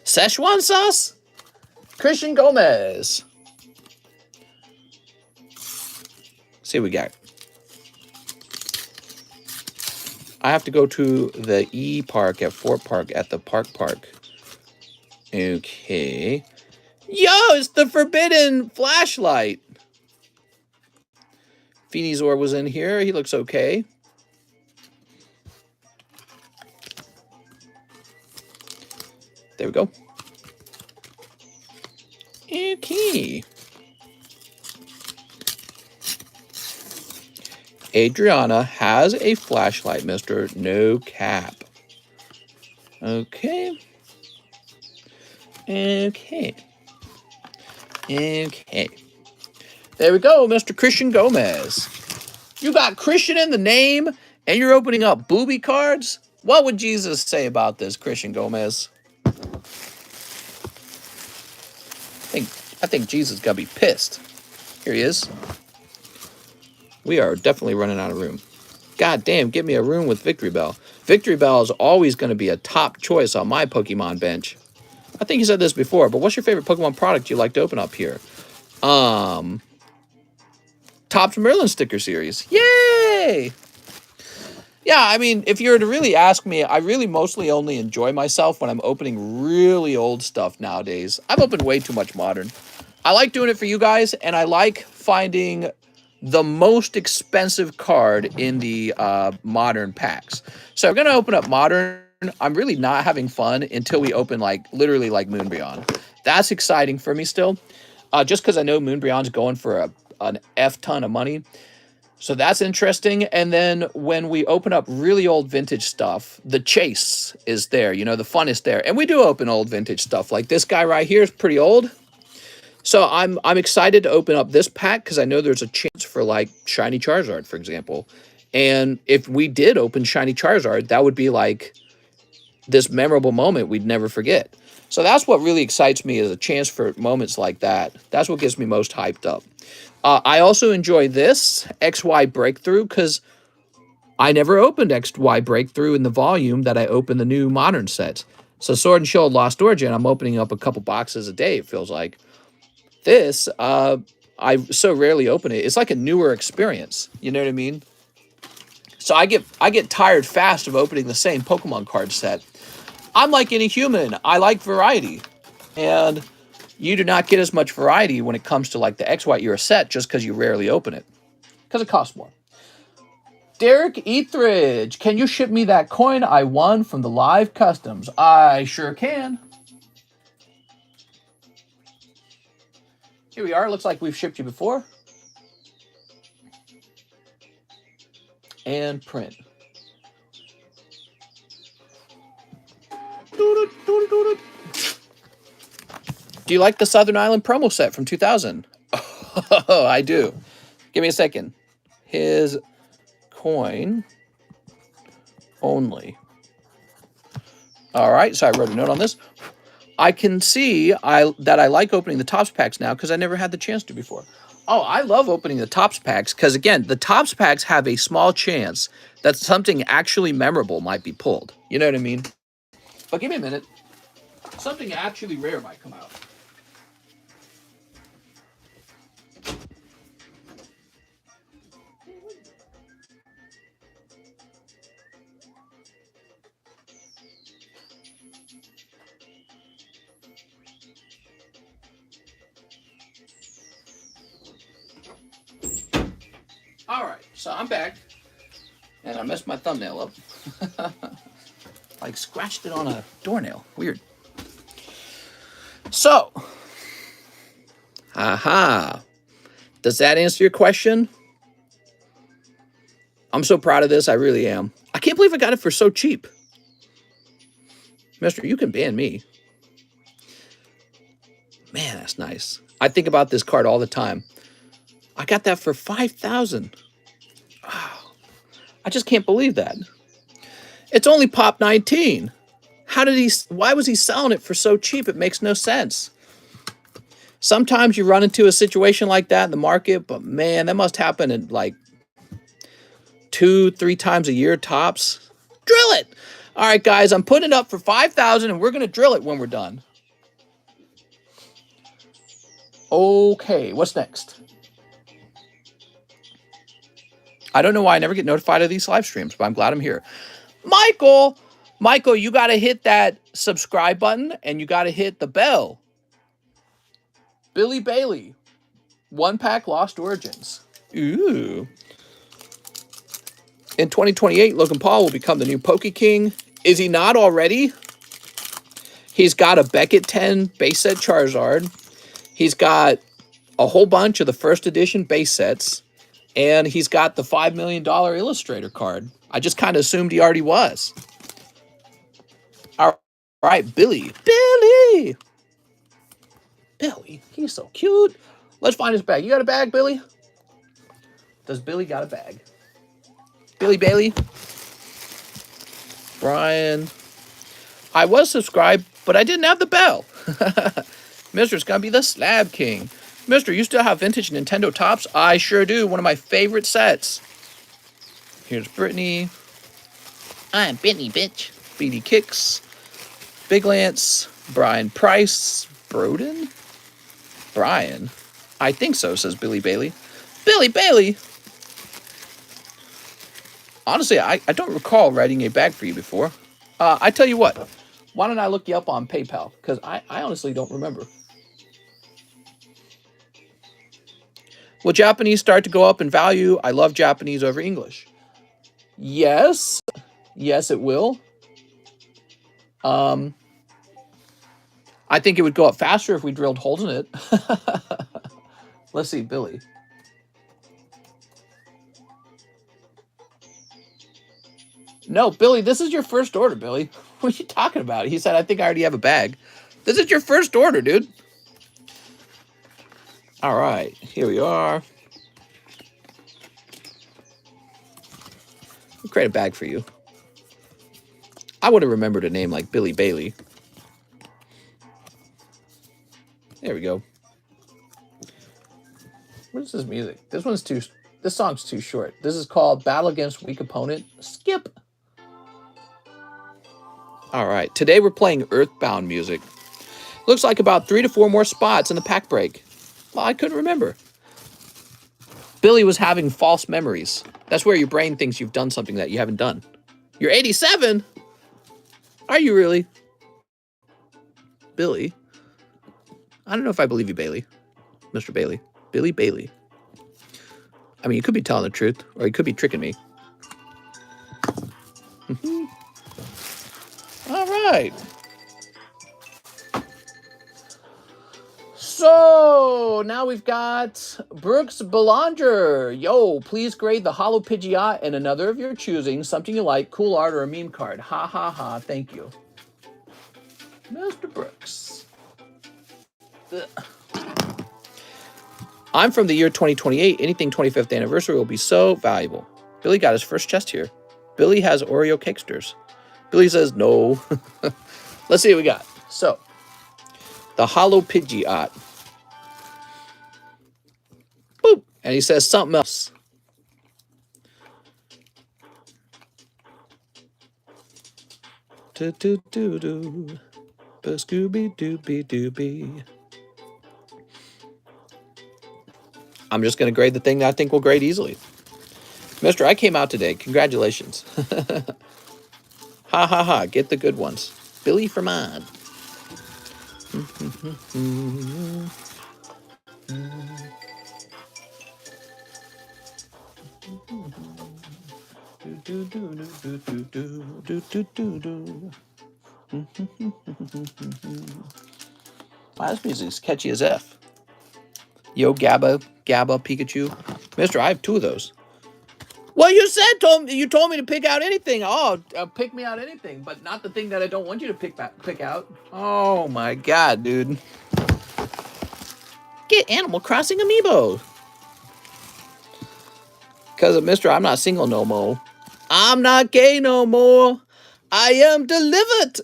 A: Szechuan sauce? Christian Gomez. See what we got. I have to go to the E Park at Fort Park at the Park. Okay. Yo, it's the forbidden flashlight. Feeneyzor was in here. He looks okay. There we go. Okay. Adriana has a flashlight, Mr. No Cap. Okay. Okay. Okay. There we go, Mr. Christian Gomez. You got Christian in the name, and you're opening up booby cards? What would Jesus say about this, Christian Gomez? I think Jesus got to be pissed. Here he is. We are definitely running out of room. God damn, give me a room with Victory Bell. Victory Bell is always going to be a top choice on my Pokemon bench. I think you said this before, but what's your favorite Pokemon product you like to open up here? Topps Merlin sticker series. Yay! Yeah, I mean, if you were to really ask me, I really mostly only enjoy myself when I'm opening really old stuff nowadays. I've opened way too much modern. I like doing it for you guys, and I like finding the most expensive card in the modern packs. So I'm going to open up modern. I'm really not having fun until we open, like, literally like Moonbreon. That's exciting for me still. Just because I know Moonbreon's going for an F ton of money. So that's interesting. And then when we open up really old vintage stuff, the chase is there. You know, the fun is there. And we do open old vintage stuff. Like this guy right here is pretty old. So I'm excited to open up this pack because I know there's a chance for like Shiny Charizard, for example. And if we did open Shiny Charizard, that would be like this memorable moment we'd never forget. So that's what really excites me, is a chance for moments like that. That's what gets me most hyped up. I also enjoy this XY Breakthrough because I never opened XY Breakthrough in the volume that I opened the new modern sets. So Sword and Shield Lost Origin, I'm opening up a couple boxes a day, it feels like. This, I so rarely open it. It's like a newer experience. You know what I mean? So I get tired fast of opening the same Pokemon card set. I'm like any human. I like variety. And you do not get as much variety when it comes to like the XY Era set just because you rarely open it. Because it costs more. Derek Etheridge, can you ship me that coin I won from the live customs? I sure can. Here we are. Looks like we've shipped you before. And print. Do you like the Southern Island promo set from 2000? Oh, I do. Give me a second. His coin only. All right, so I wrote a note on this. I can see that I like opening the Topps packs now because I never had the chance to before. Oh, I love opening the Topps packs because, again, the Topps packs have a small chance that something actually memorable might be pulled. You know what I mean? But give me a minute. Something actually rare might come out. All right, so I'm back, and I messed my thumbnail up. Like scratched it on a doornail. Weird. So, aha. Does that answer your question? I'm so proud of this. I really am. I can't believe I got it for so cheap. Mister, you can ban me. Man, that's nice. I think about this card all the time. I got that for $5,000. Oh, I just can't believe that. It's only Pop 19. Why was he selling it for so cheap? It makes no sense. Sometimes you run into a situation like that in the market, but man, that must happen in like 2-3 times a year tops. Drill it. All right, guys, I'm putting it up for $5,000 and we're going to drill it when we're done. Okay, what's next? I don't know why I never get notified of these live streams, but I'm glad I'm here. Michael, Michael, you got to hit that subscribe button and you got to hit the bell. Billy Bailey, 1-pack Lost Origins. Ooh. In 2028, Logan Paul will become the new Poke King. Is he not already? He's got a Beckett 10 base set Charizard. He's got a whole bunch of the first edition base sets. And he's got the $5 million Illustrator card. I just kind of assumed he already was. All right, Billy. Billy! Billy, he's so cute. Let's find his bag. You got a bag, Billy? Does Billy got a bag? Billy Bailey? Brian. I was subscribed, but I didn't have the bell. Mister, it's going to be the Slab King. Mister, you still have vintage Nintendo Tops? I sure do. One of my favorite sets. Here's Brittany. I'm Brittany, bitch. BD Kicks. Big Lance. Brian Price. Broden? Brian? I think so, says Billy Bailey. Billy Bailey! Honestly, I don't recall writing a bag for you before. I tell you what. Why don't I look you up on PayPal? Because I honestly don't remember. Will Japanese start to go up in value? I love Japanese over English. Yes. Yes, it will. I think it would go up faster if we drilled holes in it. Let's see, Billy. No, Billy, this is your first order, Billy. What are you talking about? He said, I think I already have a bag. This is your first order, dude. All right, here we are. I'll create a bag for you. I would have remembered a name like Billy Bailey. There we go. What is this music? This song's too short. This is called Battle Against Weak Opponent. Skip. All right, today we're playing Earthbound music. Looks like about 3 to 4 more spots in the pack break. Well, I couldn't remember. Billy was having false memories. That's where your brain thinks you've done something that you haven't done. You're 87? Are you really? Billy? I don't know if I believe you, Bailey. Mr. Bailey. Billy Bailey. I mean, you could be telling the truth, or you could be tricking me. All right. So, now we've got Brooks Belanger. Yo, please grade the Hollow Pidgeot and another of your choosing. Something you like, cool art, or a meme card. Ha, ha, ha. Thank you. Mr. Brooks. Ugh. I'm from the year 2028. Anything 25th anniversary will be so valuable. Billy got his first chest here. Billy has Oreo cakesters. Billy says no. Let's see what we got. So, the Hollow Pidgeot. Boop. And he says something else. Do-do-do-do. Ba-scooby-dooby-dooby. I'm just going to grade the thing that I think will grade easily. Mister, I came out today. Congratulations. Ha ha ha. Get the good ones. Billy Fremad. Wow, this music's catchy as F. Yo, Gabba, Pikachu. Mister, I have 2 of those. Well, you told me to pick out anything. Oh, pick me out anything, but not the thing that I don't want you to pick out. Oh my God, dude. Get Animal Crossing amiibo. Because of Mister, I'm not single no more. I'm not gay no more. I am delivered.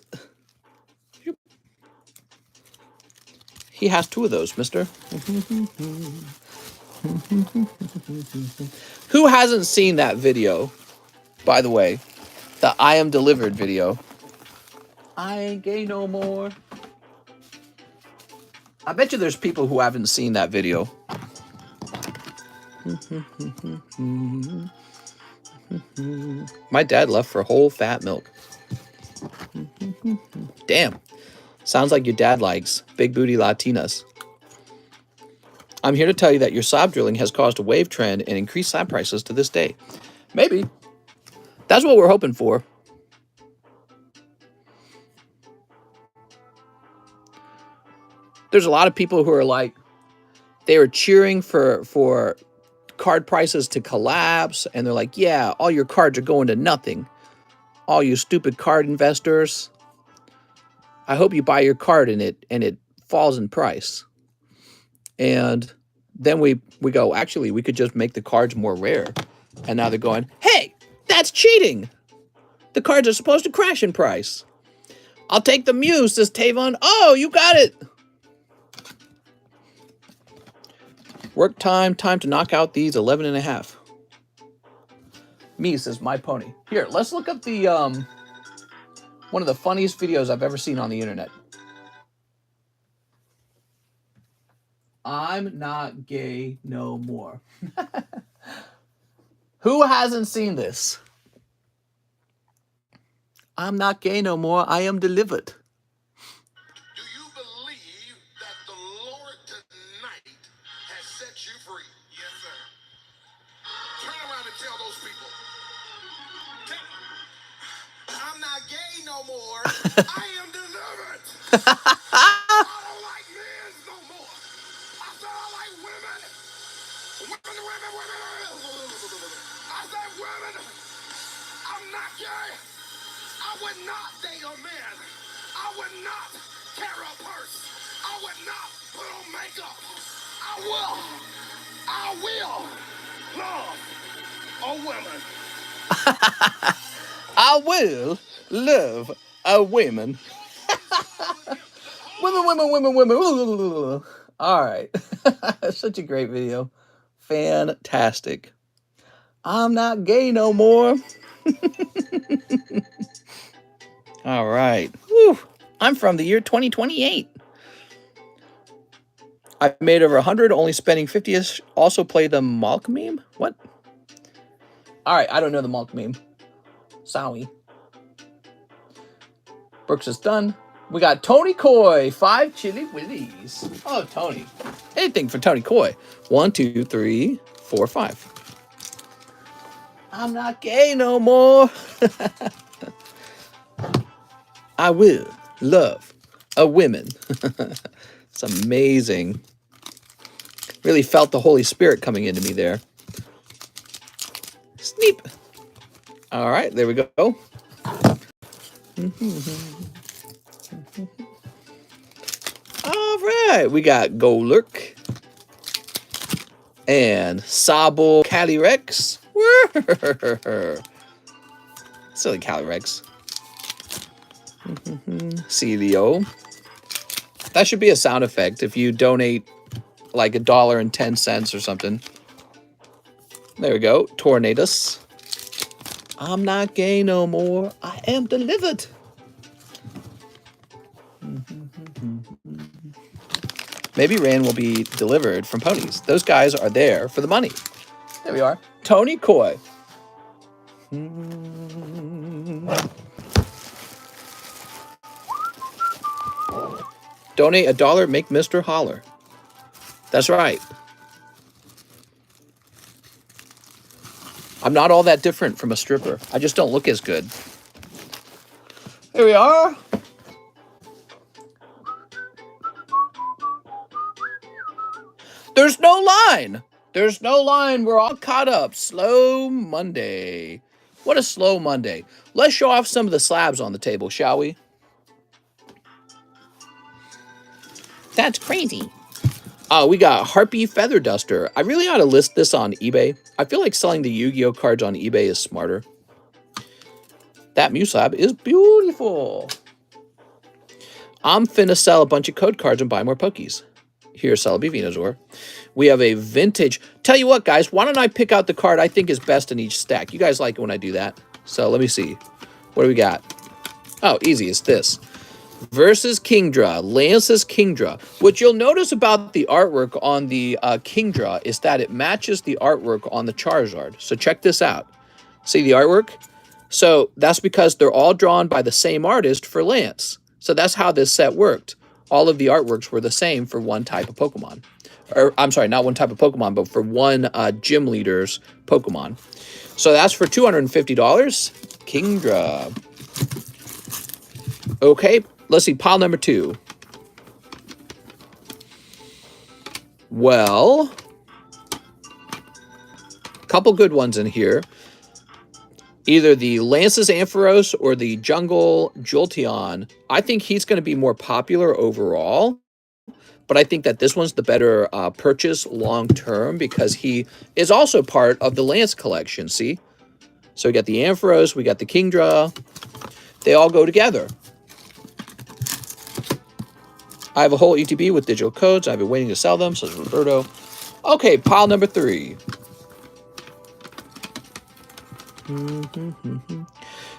A: He has 2 of those, Mister. Who hasn't seen that video, by the way? The I am delivered video. I ain't gay no more. I bet you there's people who haven't seen that video. My dad left for whole fat milk. Damn. Sounds like your dad likes big booty Latinas. I'm here to tell you that your slab drilling has caused a wave trend and increased slab prices to this day. Maybe. That's what we're hoping for. There's a lot of people who are like, they were cheering for card prices to collapse, and they're like, yeah, all your cards are going to nothing. All you stupid card investors. I hope you buy your card and it falls in price. And then we go, actually, we could just make the cards more rare. And now they're going, hey, that's cheating. The cards are supposed to crash in price. I'll take the Muse, says Tavon. Oh, you got it. Work time to knock out these 11 and a half. Me, says my pony. Here, let's look up the one of the funniest videos I've ever seen on the internet. I'm not gay no more. Who hasn't seen this? I'm not gay no more. I am delivered.
C: Do you believe that the Lord tonight has set you free? Yes, sir. Turn around and tell those people. I'm not gay no more. I am delivered. I don't like men no more. I said I like women. Women. I said women. I'm not gay. I would not date a man. I would not carry a purse. I would not put on makeup. I will love a woman.
A: I will love a woman. Women. All right. Such a great video. Fantastic. I'm not gay no more. All right. Whew. I'm from the year 2028. I made over 100, only spending 50ish. Also play the Malk meme? What? All right, I don't know the Malk meme. Sorry. Brooks is done. We got Tony Coy, 5 chili willies. Oh, Tony. Anything for Tony Coy. 1, 2, 3, 4, 5. I'm not gay no more. I will love a woman. It's amazing. Really felt the Holy Spirit coming into me there. Sneep. All right, there we go. All right, we got Golurk and Sabo Calyrex. Silly Calyrex. Celio. That should be a sound effect if you donate like $1.10 or something. There we go. Tornadus. I'm not gay no more. I am delivered. Maybe Rain will be delivered from ponies. Those guys are there for the money. There we are. Tony Coy. Donate $1, make Mr. Holler. That's right. I'm not all that different from a stripper. I just don't look as good. Here we are. There's no line. There's no line. We're all caught up. Slow Monday. What a slow Monday. Let's show off some of the slabs on the table, shall we? That's crazy. We got Harpy Feather Duster. I really ought to list this on eBay. I feel like selling the Yu-Gi-Oh cards on eBay is smarter. That Mew slab is beautiful. I'm finna sell a bunch of code cards and buy more Pokies. Here's Celebi Venusaur. We have a vintage. Tell you what, guys, why don't I pick out the card I think is best in each stack? You guys like it when I do that. So let me see. What do we got? Oh, easy. It's this. Versus Kingdra, Lance's Kingdra. What you'll notice about the artwork on the Kingdra is that it matches the artwork on the Charizard. So check this out. See the artwork? So that's because they're all drawn by the same artist for Lance. So that's how this set worked. All of the artworks were the same for one type of Pokemon. Or, I'm sorry, not one type of Pokemon, but for one gym leader's Pokemon. So that's for $250. Kingdra. Okay, let's see, pile number 2. Well, a couple good ones in here. Either the Lance's Ampharos or the Jungle Jolteon. I think he's going to be more popular overall. But I think that this one's the better purchase long-term because he is also part of the Lance collection, see? So we got the Ampharos, we got the Kingdra. They all go together. I have a whole ETB with digital codes. I've been waiting to sell them, says Roberto. Okay, pile number 3.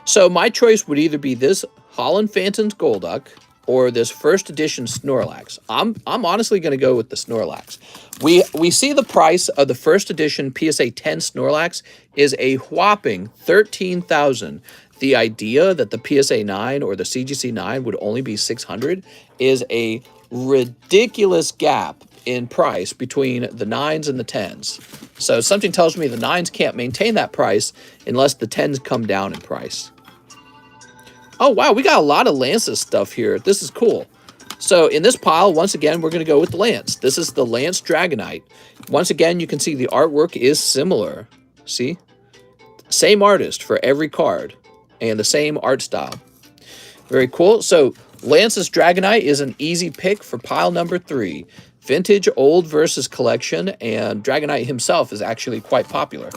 A: So my choice would either be this Holland Phantom's Golduck or this first edition Snorlax. I'm honestly going to go with the Snorlax. We see the price of the first edition PSA 10 Snorlax is a whopping $13,000. The idea that the PSA 9 or the CGC 9 would only be $600 is a ridiculous gap in price between the 9s and the 10s. So something tells me the 9s can't maintain that price unless the 10s come down in price. Oh, wow, we got a lot of Lance's stuff here. This is cool. So in this pile, once again, we're going to go with the Lance. This is the Lance Dragonite. Once again, you can see the artwork is similar. See? Same artist for every card and the same art style. Very cool. So Lance's Dragonite is an easy pick for pile number 3. Vintage old versus collection, and Dragonite himself is actually quite popular.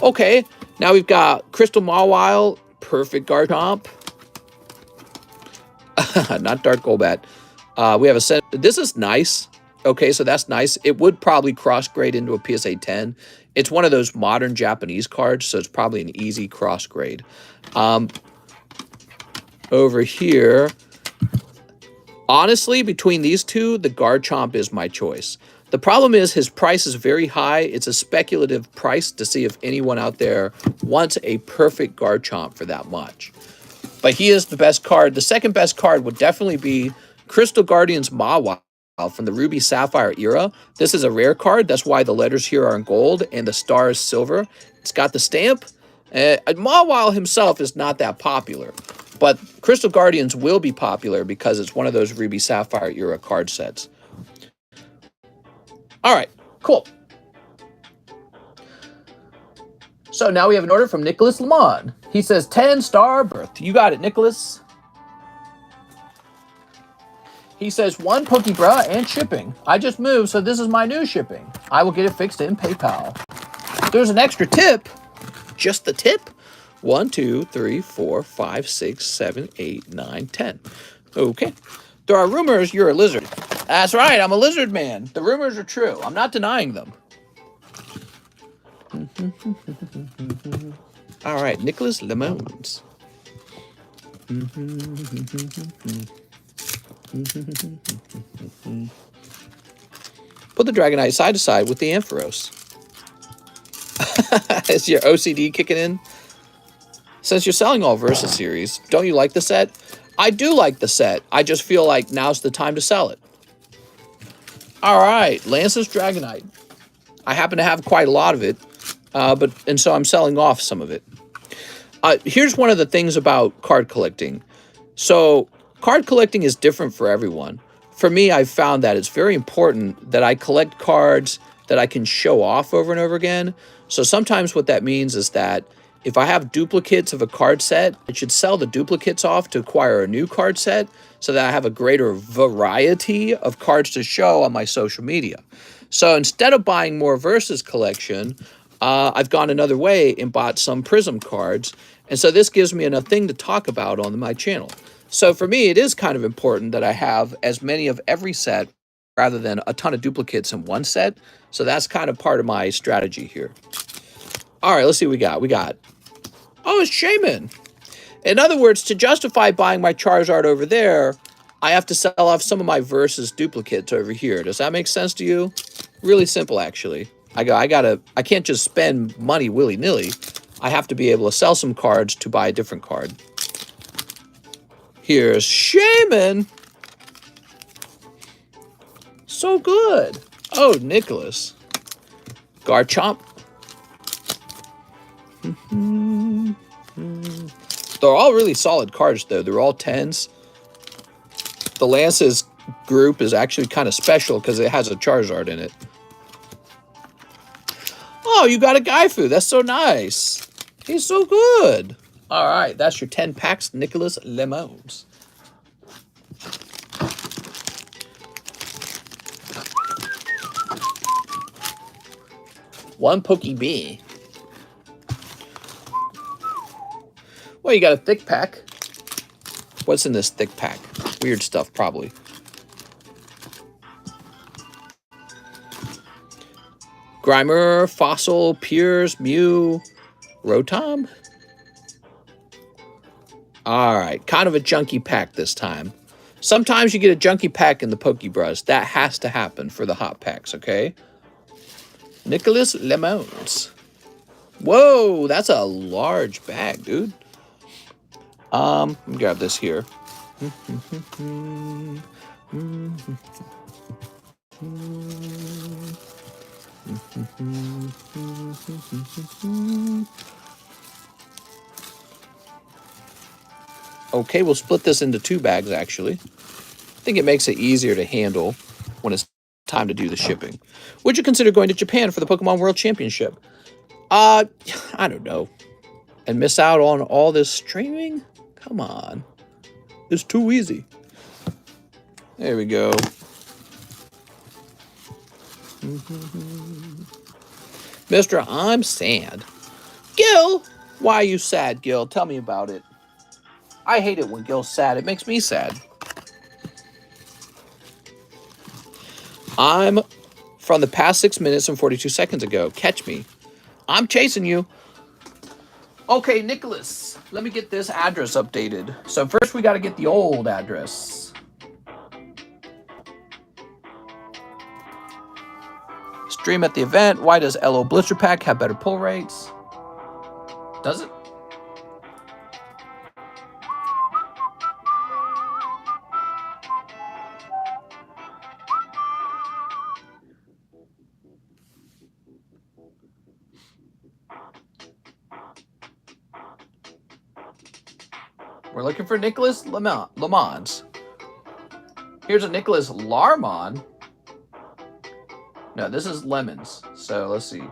A: Okay, now we've got Crystal Mawile, perfect Garchomp. Not Dark Golbat. We have a set. This is nice. Okay, so that's nice. It would probably cross grade into a PSA 10. It's one of those modern Japanese cards, so it's probably an easy cross grade. Over here, honestly, between these two, the Garchomp is my choice. The problem is his price is very high. It's a speculative price to see if anyone out there wants a perfect Garchomp for that much. But he is the best card. The second best card would definitely be Crystal Guardians Mawile from the Ruby Sapphire era. This is a rare card. That's why the letters here are in gold and the star is silver. It's got the stamp. Mawile himself is not that popular. But Crystal Guardians will be popular because it's one of those Ruby Sapphire era card sets. All right, cool. So now we have an order from Nicholas Lamont. He says 10-star berth. You got it, Nicholas. He says 1 Pokebra and shipping. I just moved, so this is my new shipping. I will get it fixed in PayPal. There's an extra tip. Just the tip. 1, 2, 3, 4, 5, 6, 7, 8, 9, 10. Okay. There are rumors you're a lizard. That's right, I'm a lizard man. The rumors are true. I'm not denying them. All right, Nicholas Lemons. Put the Dragonite side to side with the Ampharos. Is your OCD kicking in? Since you're selling all Versa series, don't you like the set? I do like the set. I just feel like now's the time to sell it. All right, Lance's Dragonite. I happen to have quite a lot of it, and so I'm selling off some of it. Here's one of the things about card collecting. So card collecting is different for everyone. For me, I've found that it's very important that I collect cards that I can show off over and over again. So sometimes what that means is that if I have duplicates of a card set, I should sell the duplicates off to acquire a new card set so that I have a greater variety of cards to show on my social media. So instead of buying more Versus collection, I've gone another way and bought some Prism cards. And so this gives me enough thing to talk about on my channel. So for me, it is kind of important that I have as many of every set rather than a ton of duplicates in one set. So that's kind of part of my strategy here. All right, let's see what we got. We got, oh, it's Shaman. In other words, to justify buying my Charizard over there, I have to sell off some of my Versus duplicates over here. Does that make sense to you? Really simple, actually. I can't just spend money willy-nilly. I have to be able to sell some cards to buy a different card. Here's Shaman. So good. Oh, Nicholas. Garchomp. They're all really solid cards, though. They're all 10s. The Lance's group is actually kind of special because it has a Charizard in it. Oh, you got a Gaifu. That's so nice. He's so good. All right, that's your 10 packs, Nicholas Lemons. One Pokebee. Well, you got a thick pack. What's in this thick pack? Weird stuff, probably. Grimer, Fossil, Piers, Mew, Rotom. All right, kind of a junky pack this time. Sometimes you get a junky pack in the Pokebrush. That has to happen for the hot packs, okay? Nicholas Lemons. Whoa, that's a large bag, dude. Let me grab this here. Okay, we'll split this into 2 bags, actually. I think it makes it easier to handle when it's time to do the shipping. Would you consider going to Japan for the Pokemon World Championship? I don't know. And miss out on all this streaming? Come on. It's too easy. There we go. Mr. I'm sad. Gil! Why are you sad, Gil? Tell me about it. I hate it when Gil's sad. It makes me sad. I'm from the past 6 minutes and 42 seconds ago. Catch me. I'm chasing you. Okay, Nicholas, let me get this address updated. So first we got to get the old address. Stream at the event. Why does LO Blister Pack have better pull rates? Does it? We're looking for Nicholas Lemons. Here's a Nicholas Larmon. No, this is Lemons. So let's see.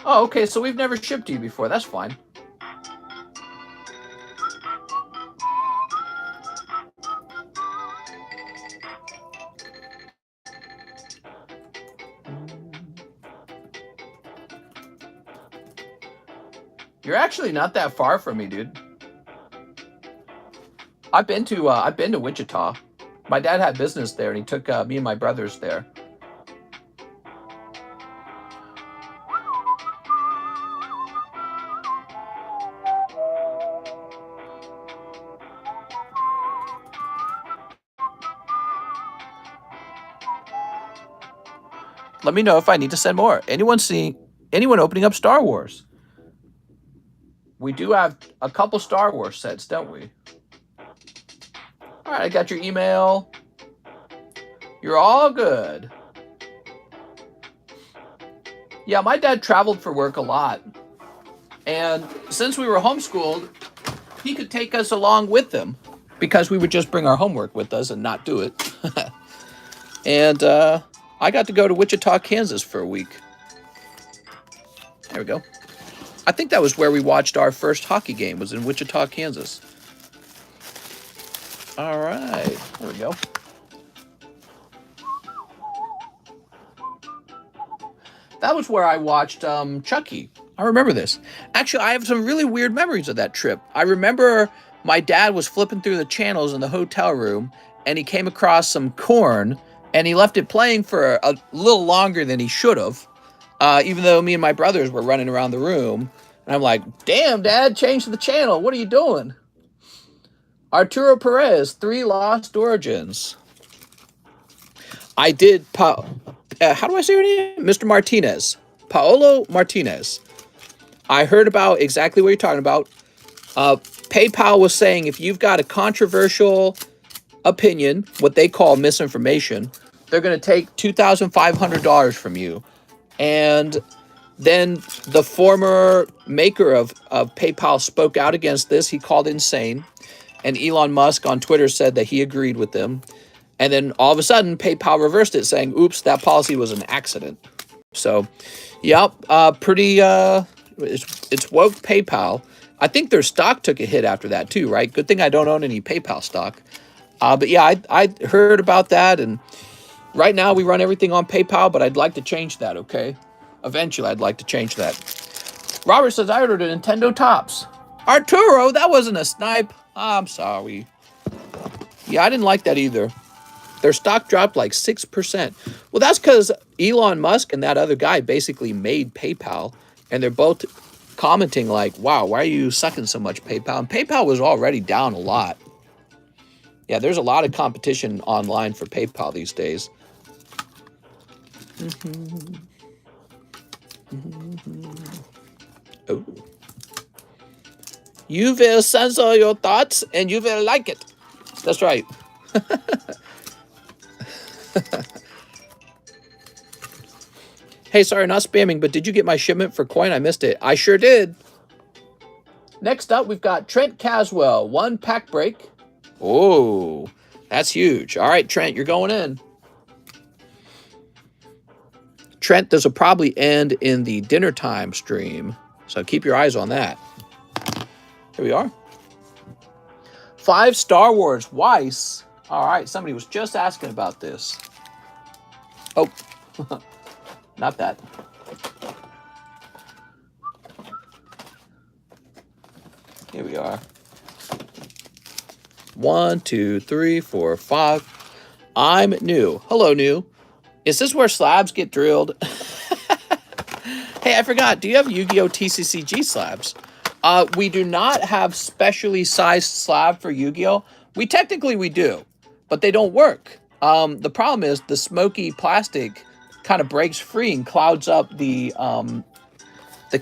A: Oh, okay. So we've never shipped to you before. That's fine. You're actually not that far from me, dude. I've been to Wichita. My dad had business there, and he took me and my brothers there. Let me know if I need to send more. Anyone opening up Star Wars? We do have a couple Star Wars sets, don't we? All right, I got your email. You're all good. Yeah, my dad traveled for work a lot. And since we were homeschooled, he could take us along with him because we would just bring our homework with us and not do it. And I got to go to Wichita, Kansas for a week. There we go. I think that was where we watched our first hockey game, was in Wichita, Kansas. All right, there we go. That was where I watched Chucky. I remember this. Actually, I have some really weird memories of that trip. I remember my dad was flipping through the channels in the hotel room, and he came across some corn, and he left it playing for a little longer than he should have, even though me and my brothers were running around the room. And I'm like, damn, Dad, change the channel. What are you doing? Arturo Perez, 3 Lost Origins. I did how do I say your name? Mr. Martinez. Paolo Martinez. I heard about exactly what you're talking about. PayPal was saying if you've got a controversial opinion, what they call misinformation, they're going to take $2,500 from you. And then the former maker of PayPal spoke out against this. He called it insane. And Elon Musk on Twitter said that he agreed with them. And then all of a sudden, PayPal reversed it, saying, oops, that policy was an accident. So, yep, it's woke PayPal. I think their stock took a hit after that too, right? Good thing I don't own any PayPal stock. But yeah, I heard about that, and right now we run everything on PayPal, but I'd like to change that, okay? Eventually, I'd like to change that. Robert says, I ordered a Nintendo Tops. Arturo, that wasn't a snipe. I'm sorry. Yeah, I didn't like that either. Their stock dropped like 6%. Well, that's because Elon Musk and that other guy basically made PayPal, and they're both commenting like, wow, why are you sucking so much, PayPal? And PayPal was already down a lot. Yeah, there's a lot of competition online for PayPal these days. Oh. You will censor your thoughts and you will like it. That's right. Hey, sorry, not spamming, but did you get my shipment for coin? I missed it. I sure did. Next up, we've got Trent Caswell. 1 pack break. Oh, that's huge. All right, Trent, you're going in. Trent, this will probably end in the dinner time stream, so keep your eyes on that. Here we are. 5 Star Wars Weiss. All right, somebody was just asking about this. Oh, not that. Here we are. 1, 2, 3, 4, 5. I'm new. Hello, new. Is this where slabs get drilled? Hey, I forgot. Do you have Yu-Gi-Oh! TCCG slabs? We do not have specially sized slab for Yu-Gi-Oh! We do, but they don't work. The problem is the smoky plastic kind of breaks free and clouds up the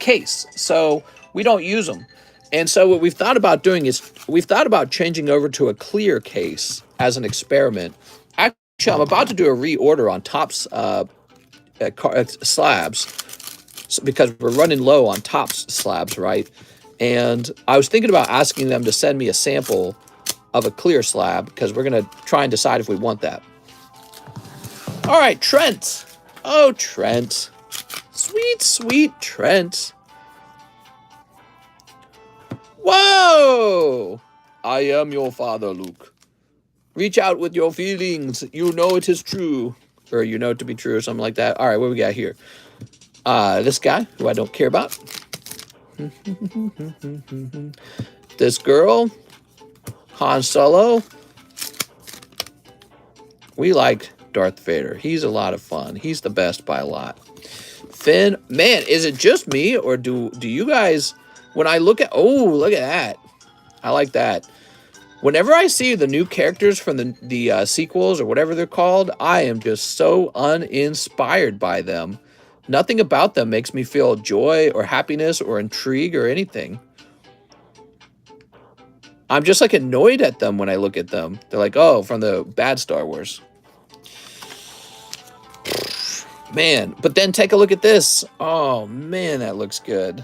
A: case. So we don't use them. And so what we've thought about doing is we've thought about changing over to a clear case as an experiment. Actually, I'm about to do a reorder on Topps slabs because we're running low on Topps slabs, right? And I was thinking about asking them to send me a sample of a clear slab because we're going to try and decide if we want that. All right, Trent. Oh, Trent. Sweet, sweet Trent. Whoa! I am your father, Luke. Reach out with your feelings. You know it is true. Or you know it to be true or something like that. All right, what do we got here? This guy, who I don't care about. This girl. Han Solo. We like Darth Vader. He's a lot of fun. He's the best by a lot. Finn. Man, is it just me? Or do you guys... When I look at... Oh, look at that. I like that. Whenever I see the new characters from the sequels or whatever they're called, I am just so uninspired by them. Nothing about them makes me feel joy or happiness or intrigue or anything. I'm just like annoyed at them when I look at them. They're like, oh, from the bad Star Wars. Man, but then take a look at this. Oh, man, that looks good.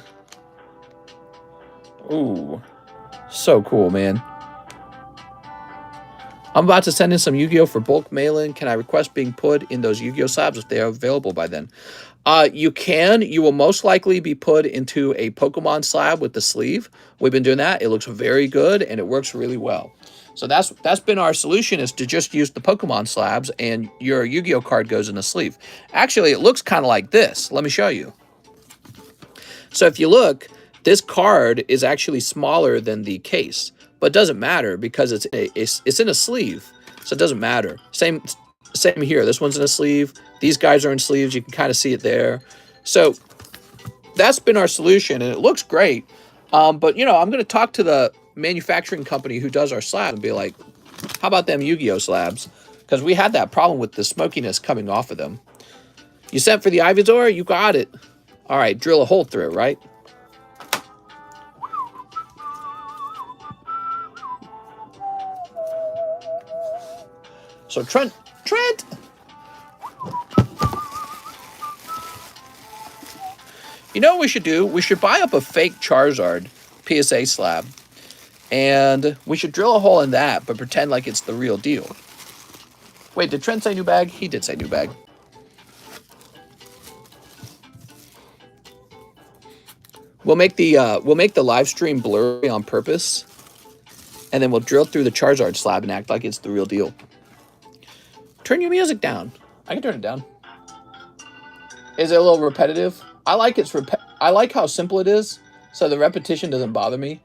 A: Ooh, so cool, man. I'm about to send in some Yu-Gi-Oh! For bulk mail-in. Can I request being put in those Yu-Gi-Oh! Slabs if they are available by then? You can. You will most likely be put into a Pokemon slab with the sleeve. We've been doing that. It looks very good, and it works really well. So that's been our solution, is to just use the Pokemon slabs, and your Yu-Gi-Oh! Card goes in the sleeve. Actually, it looks kind of like this. Let me show you. So if you look... This card is actually smaller than the case, but it doesn't matter because it's in a sleeve, so it doesn't matter. Same here. This one's in a sleeve. These guys are in sleeves. You can kind of see it there. So that's been our solution, and it looks great. But, you know, I'm going to talk to the manufacturing company who does our slab and be like, how about them Yu-Gi-Oh! Slabs? Because we had that problem with the smokiness coming off of them. You sent for the Ivysaur? You got it. All right, drill a hole through it, right? So Trent. You know what we should do? We should buy up a fake Charizard PSA slab. And we should drill a hole in that, but pretend like it's the real deal. Wait, did Trent say new bag? He did say new bag. We'll make the live stream blurry on purpose. And then we'll drill through the Charizard slab and act like it's the real deal. Turn your music down. I can turn it down. Is it a little repetitive? I like how simple it is, so the repetition doesn't bother me.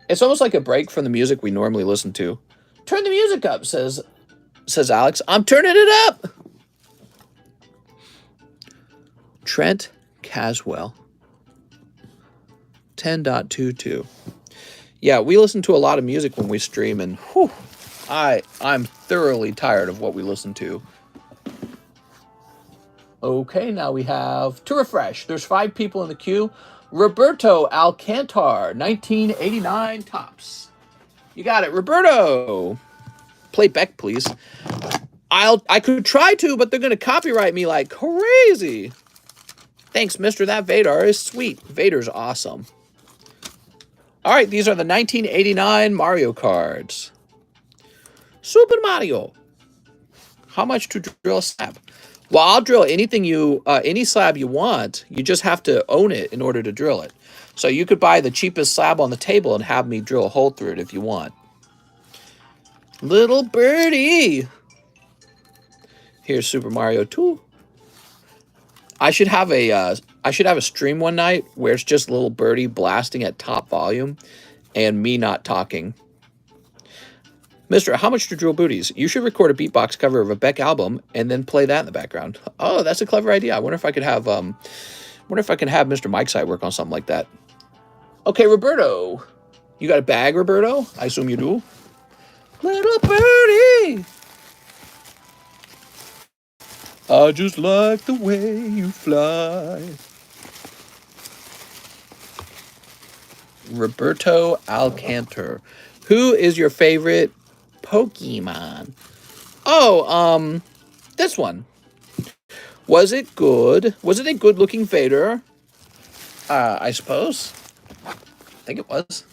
A: It's almost like a break from the music we normally listen to. Turn the music up, says Alex. I'm turning it up. Trent Caswell. 10.22. Yeah, we listen to a lot of music when we stream, and whew, I'm thoroughly tired of what we listen to. Okay, now we have, to refresh, there's 5 people in the queue. Roberto Alcantar, 1989 tops. You got it, Roberto. Play Beck, please. I could try to, but they're going to copyright me like crazy. Thanks, mister. That Vader is sweet. Vader's awesome. All right, these are the 1989 Mario cards. Super Mario. How much to drill a slab? Well, I'll drill anything any slab you want. You just have to own it in order to drill it. So you could buy the cheapest slab on the table and have me drill a hole through it if you want. Little birdie. Here's Super Mario 2. I should have a stream one night where it's just little birdie blasting at top volume and me not talking. Mister, how much to drill booties? You should record a beatbox cover of a Beck album and then play that in the background. Oh, that's a clever idea. I wonder if I could have Mr. Mike's side work on something like that. Okay, Roberto. You got a bag, Roberto? I assume you do. Little birdie. I just like the way you fly. Roberto Alcantar. Who is your favorite Pokemon? Oh, this one. Was it good? Was it a good-looking Vader? I suppose. I think it was.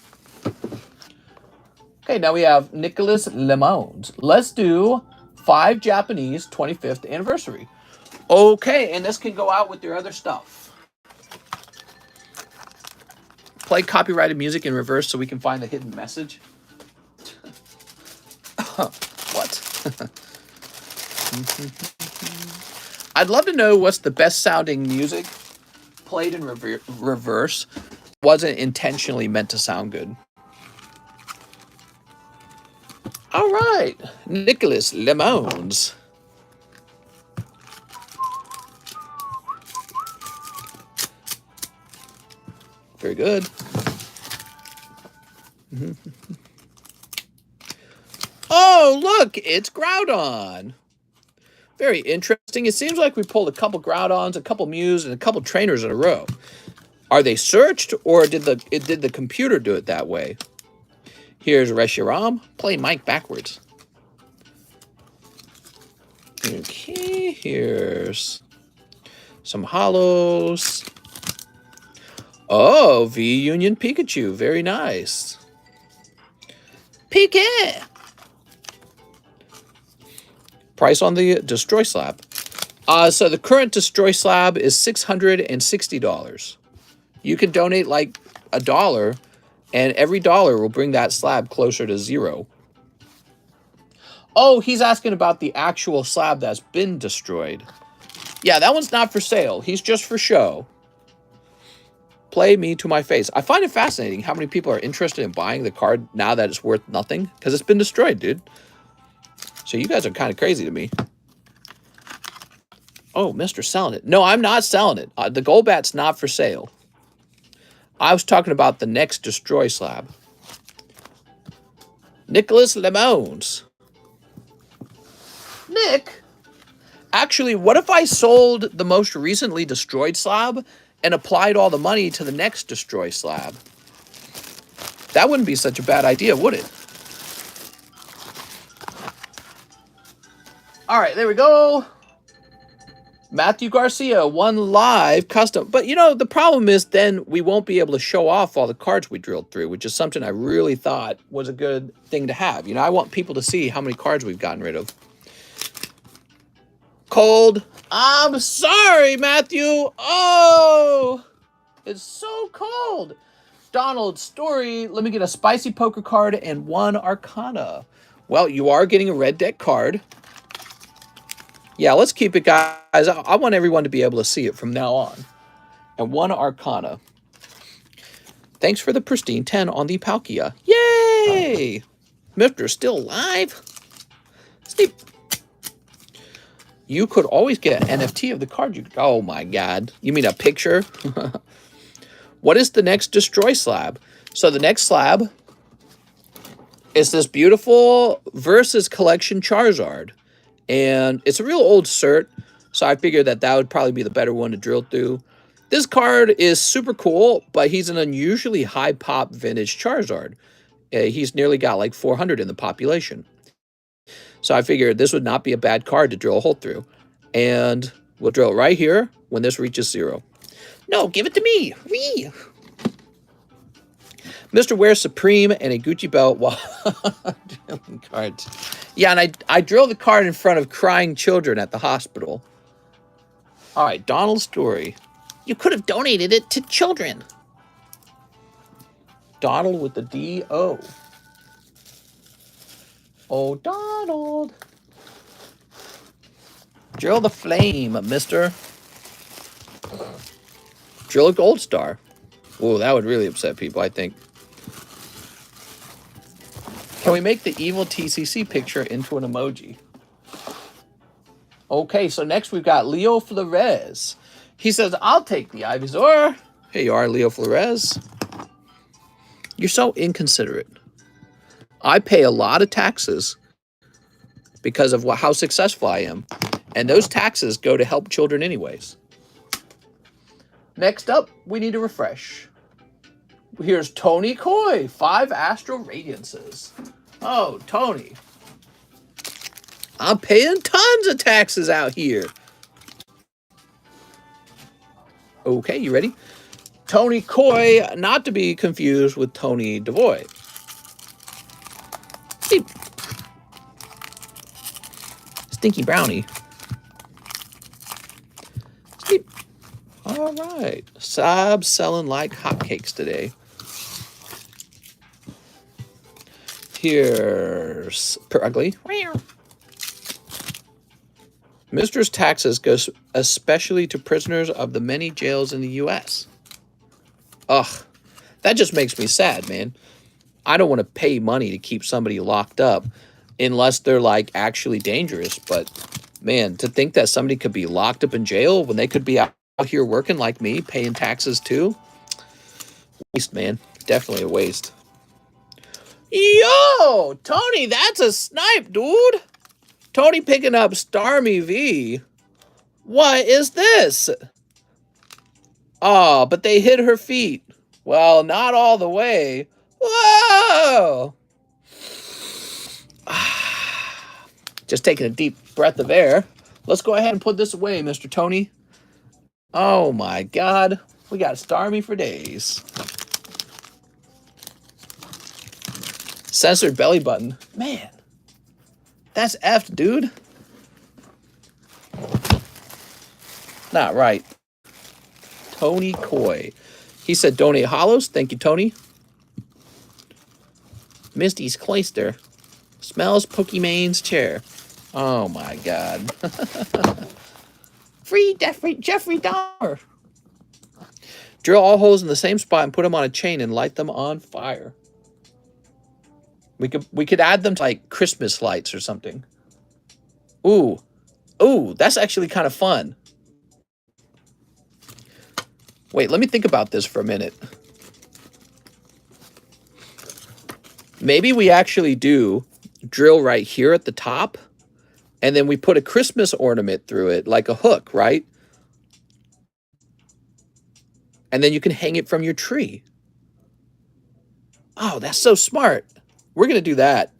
A: Okay, now we have Nicholas Lemons. Let's do 5 Japanese 25th anniversary. Okay, and this can go out with your other stuff. Play copyrighted music in reverse so we can find the hidden message. What? I'd love to know what's the best sounding music played in reverse. Wasn't intentionally meant to sound good. All right, Nicholas Lemons. Very good. Oh, look, it's Groudon. Very interesting. It seems like we pulled a couple Groudons, a couple Mews, and a couple trainers in a row. Are they searched, or did the computer do it that way? Here's Reshiram. Play Mike backwards. Okay, here's some hollows. Oh, V-Union Pikachu. Very nice. Pika! Price on the Destroy Slab. So the current Destroy Slab is $660. You can donate like $1, and every dollar will bring that slab closer to 0. Oh, he's asking about the actual slab that's been destroyed. Yeah, that one's not for sale. He's just for show. Play me to my face. I find it fascinating how many people are interested in buying the card now that it's worth nothing. Because it's been destroyed, dude. So you guys are kind of crazy to me. Oh, Mr. Selling it. No, I'm not selling it. The Golbat's not for sale. I was talking about the next Destroy Slab. Nicholas Lemons. Nick? Actually, what if I sold the most recently destroyed slab and applied all the money to the next destroy slab? That wouldn't be such a bad idea, would it? All right, there we go. Matthew Garcia, one live custom. But, you know, the problem is then we won't be able to show off all the cards we drilled through, which is something I really thought was a good thing to have. You know, I want people to see how many cards we've gotten rid of. Cold. I'm sorry, Matthew. Oh, it's so cold. Donald, story. Let me get a spicy poker card and one Arcana. Well, you are getting a red deck card. Yeah, let's keep it, guys. I want everyone to be able to see it from now on. And one Arcana. Thanks for the pristine 10 on the Palkia. Yay! Mr. Still alive? Sleep. You could always get an NFT of the card. Oh my God. You mean a picture? What is the next destroy slab? So the next slab is this beautiful Versus Collection Charizard. And it's a real old cert, so I figured that that would probably be the better one to drill through. This card is super cool, but he's an unusually high pop vintage Charizard. He's nearly got like 400 in the population. So I figured this would not be a bad card to drill a hole through. And we'll drill right here when this reaches 0. No, give it to me. Me. Mr. Wears Supreme and a Gucci belt while drilling cards. Yeah, and I drill the card in front of crying children at the hospital. All right, Donald's story. You could have donated it to children. Donald with the D-O. Oh, Donald. Drill the flame, mister. Drill a gold star. Whoa, that would really upset people, I think. Can we make the evil TCC picture into an emoji? Okay, so next we've got Leo Flores. He says, I'll take the Ivysaur. Here you are, Leo Flores. You're so inconsiderate. I pay a lot of taxes because of how successful I am. And those taxes go to help children anyways. Next up, we need a refresh. Here's Tony Coy, 5 Astral Radiances. Oh, Tony. I'm paying tons of taxes out here. Okay, you ready? Tony Coy, not to be confused with Tony DeVoy. Sleep. Stinky Brownie. Sleep. All right. SLABs selling like hotcakes today. Here's Ugly. Mister's taxes goes especially to prisoners of the many jails in the U.S. Ugh, that just makes me sad, man. I don't want to pay money to keep somebody locked up unless they're like actually dangerous. But man, to think that somebody could be locked up in jail when they could be out here working like me, paying taxes too. Waste, man. Definitely a waste. Yo, Tony, that's a snipe, dude. Tony picking up Starmie V. What is this? Oh, but they hit her feet. Well, not all the way. Whoa! Just taking a deep breath of air. Let's go ahead and put this away, Mr. Tony. Oh my God. We got Starmie for days. Censored belly button. Man. That's effed, dude. Not right. Tony Coy. He said donate hollows. Thank you, Tony. Misty's Cloister. Smells Pokemon's chair. Oh my God. Free Jeffrey Dahmer. Drill all holes in the same spot and put them on a chain and light them on fire. We could add them to like Christmas lights or something. Ooh. Ooh, that's actually kind of fun. Wait, let me think about this for a minute. Maybe we actually do drill right here at the top And then we put a Christmas ornament through it, like a hook, right? And then you can hang it from your tree. Oh, that's so smart. We're going to do that.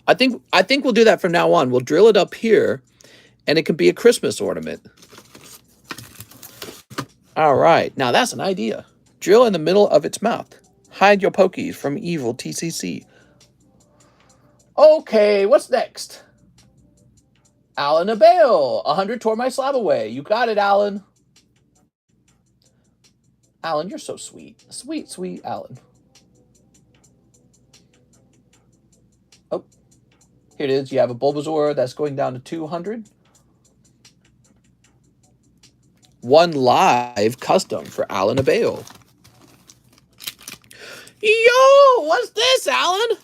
A: I think we'll do that from now on. We'll drill it up here, and it can be a Christmas ornament. All right. Now, that's an idea. Drill in the middle of its mouth. Hide your pokies from evil TCC. Okay, what's next? Alan Abale. 100 tore my slab away. You got it, Alan. Alan, you're so sweet. Sweet, sweet Alan. Oh, here it is. You have a Bulbasaur that's going down to 200. One live custom for Alan Abale. Yo, what's this, Alan?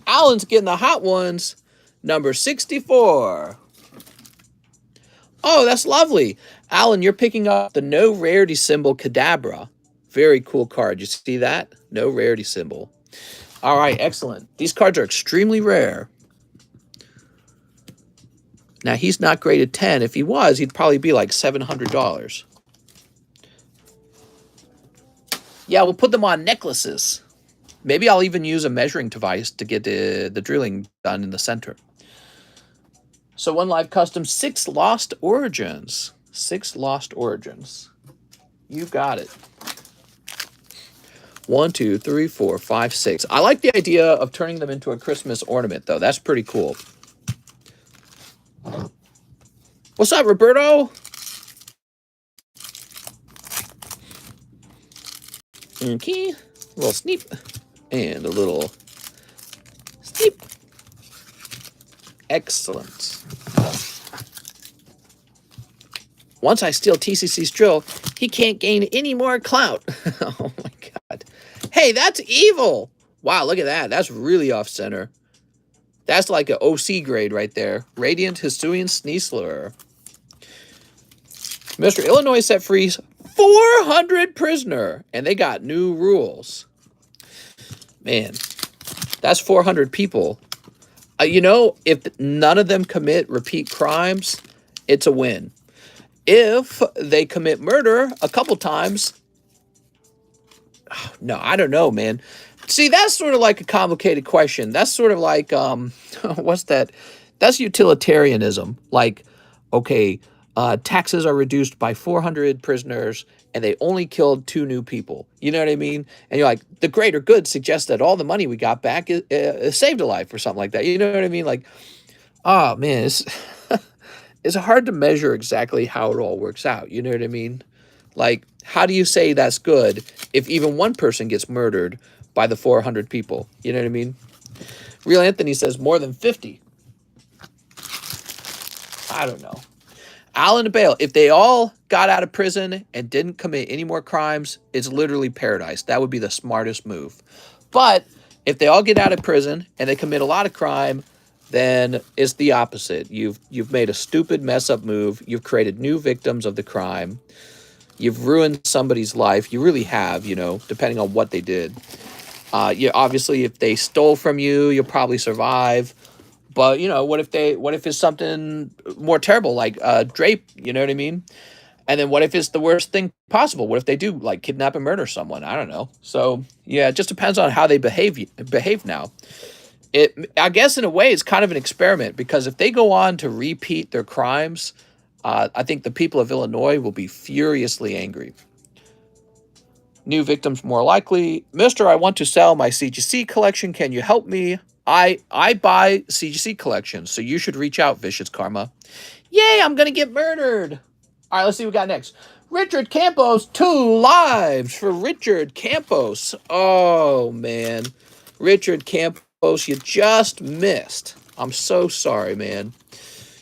A: Alan's getting the hot ones. Number 64. Oh, that's lovely. Alan, you're picking up the no rarity symbol Kadabra. Very cool card. You see that? No rarity symbol. All right, excellent. These cards are extremely rare. Now, he's not graded 10. If he was, he'd probably be like $700. Yeah, we'll put them on necklaces. Maybe I'll even use a measuring device to get the drilling done in the center. So one live custom, 6 lost origins. 6 lost origins. You got it. 1, 2, 3, 4, 5, 6. I like the idea of turning them into a Christmas ornament, though. That's pretty cool. What's up, Roberto? Okay. A little sneep. And a little sneep. Excellent. Once I steal TCC's drill, he can't gain any more clout. Oh my god. Hey, that's evil. Wow, look at that. That's really off center. That's like an OC grade right there. Radiant Hisuian Sneasler. Mr. Illinois set free 400 prisoner. And they got new rules. Man, that's 400 people. You know, if none of them commit repeat crimes, it's a win. If they commit murder a couple times, no, I don't know, man. See, that's sort of like a complicated question. That's sort of like, what's that? That's utilitarianism. Like, okay, taxes are reduced by 400 prisoners, and they only killed 2 new people. You know what I mean? And you're like, the greater good suggests that all the money we got back saved a life or something like that. You know what I mean? Like, oh, man, it's hard to measure exactly how it all works out. You know what I mean? Like, how do you say that's good if even one person gets murdered by the 400 people? You know what I mean? Real Anthony says more than 50. I don't know. Alan Bale, if they all got out of prison and didn't commit any more crimes, it's literally paradise. That would be the smartest move. But if they all get out of prison and they commit a lot of crime, then it's the opposite. You've made a stupid mess up move. You've created new victims of the crime. You've ruined somebody's life. You really have, you know, depending on what they did. Obviously, if they stole from you, you'll probably survive. But, you know, what if it's something more terrible, like drape, you know what I mean? And then what if it's the worst thing possible? What if they do, like, kidnap and murder someone? I don't know. So, yeah, it just depends on how they behave now. I guess, in a way, it's kind of an experiment, because if they go on to repeat their crimes, I think the people of Illinois will be furiously angry. New victims more likely. Mister, I want to sell my CGC collection. Can you help me? I buy CGC collections, so you should reach out, Vicious Karma. Yay, I'm going to get murdered. All right, let's see what we got next. Richard Campos, 2 lives for Richard Campos. Oh, man. Richard Campos, you just missed. I'm so sorry, man.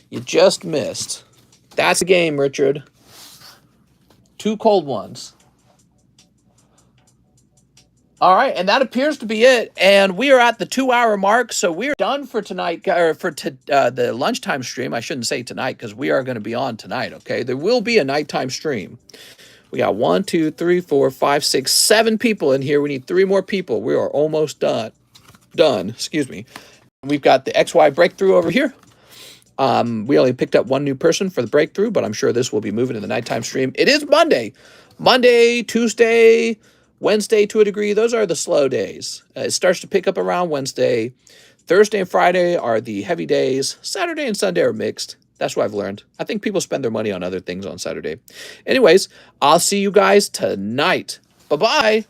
A: You just missed. That's a game, Richard. 2 cold ones. All right, and that appears to be it. And we are at the 2-hour mark, so we're done for tonight, or for the lunchtime stream. I shouldn't say tonight, because we are going to be on tonight, okay? There will be a nighttime stream. We got 1, 2, 3, 4, 5, 6, 7 people in here. We need 3 more people. We are almost done. Excuse me. We've got the XY breakthrough over here. We only picked up one new person for the breakthrough, but I'm sure this will be moving in the nighttime stream. It is Monday. Monday, Tuesday, Wednesday to a degree. Those are the slow days. It starts to pick up around Wednesday. Thursday and Friday are the heavy days. Saturday and Sunday are mixed. That's what I've learned. I think people spend their money on other things on Saturday. Anyways, I'll see you guys tonight. Bye-bye.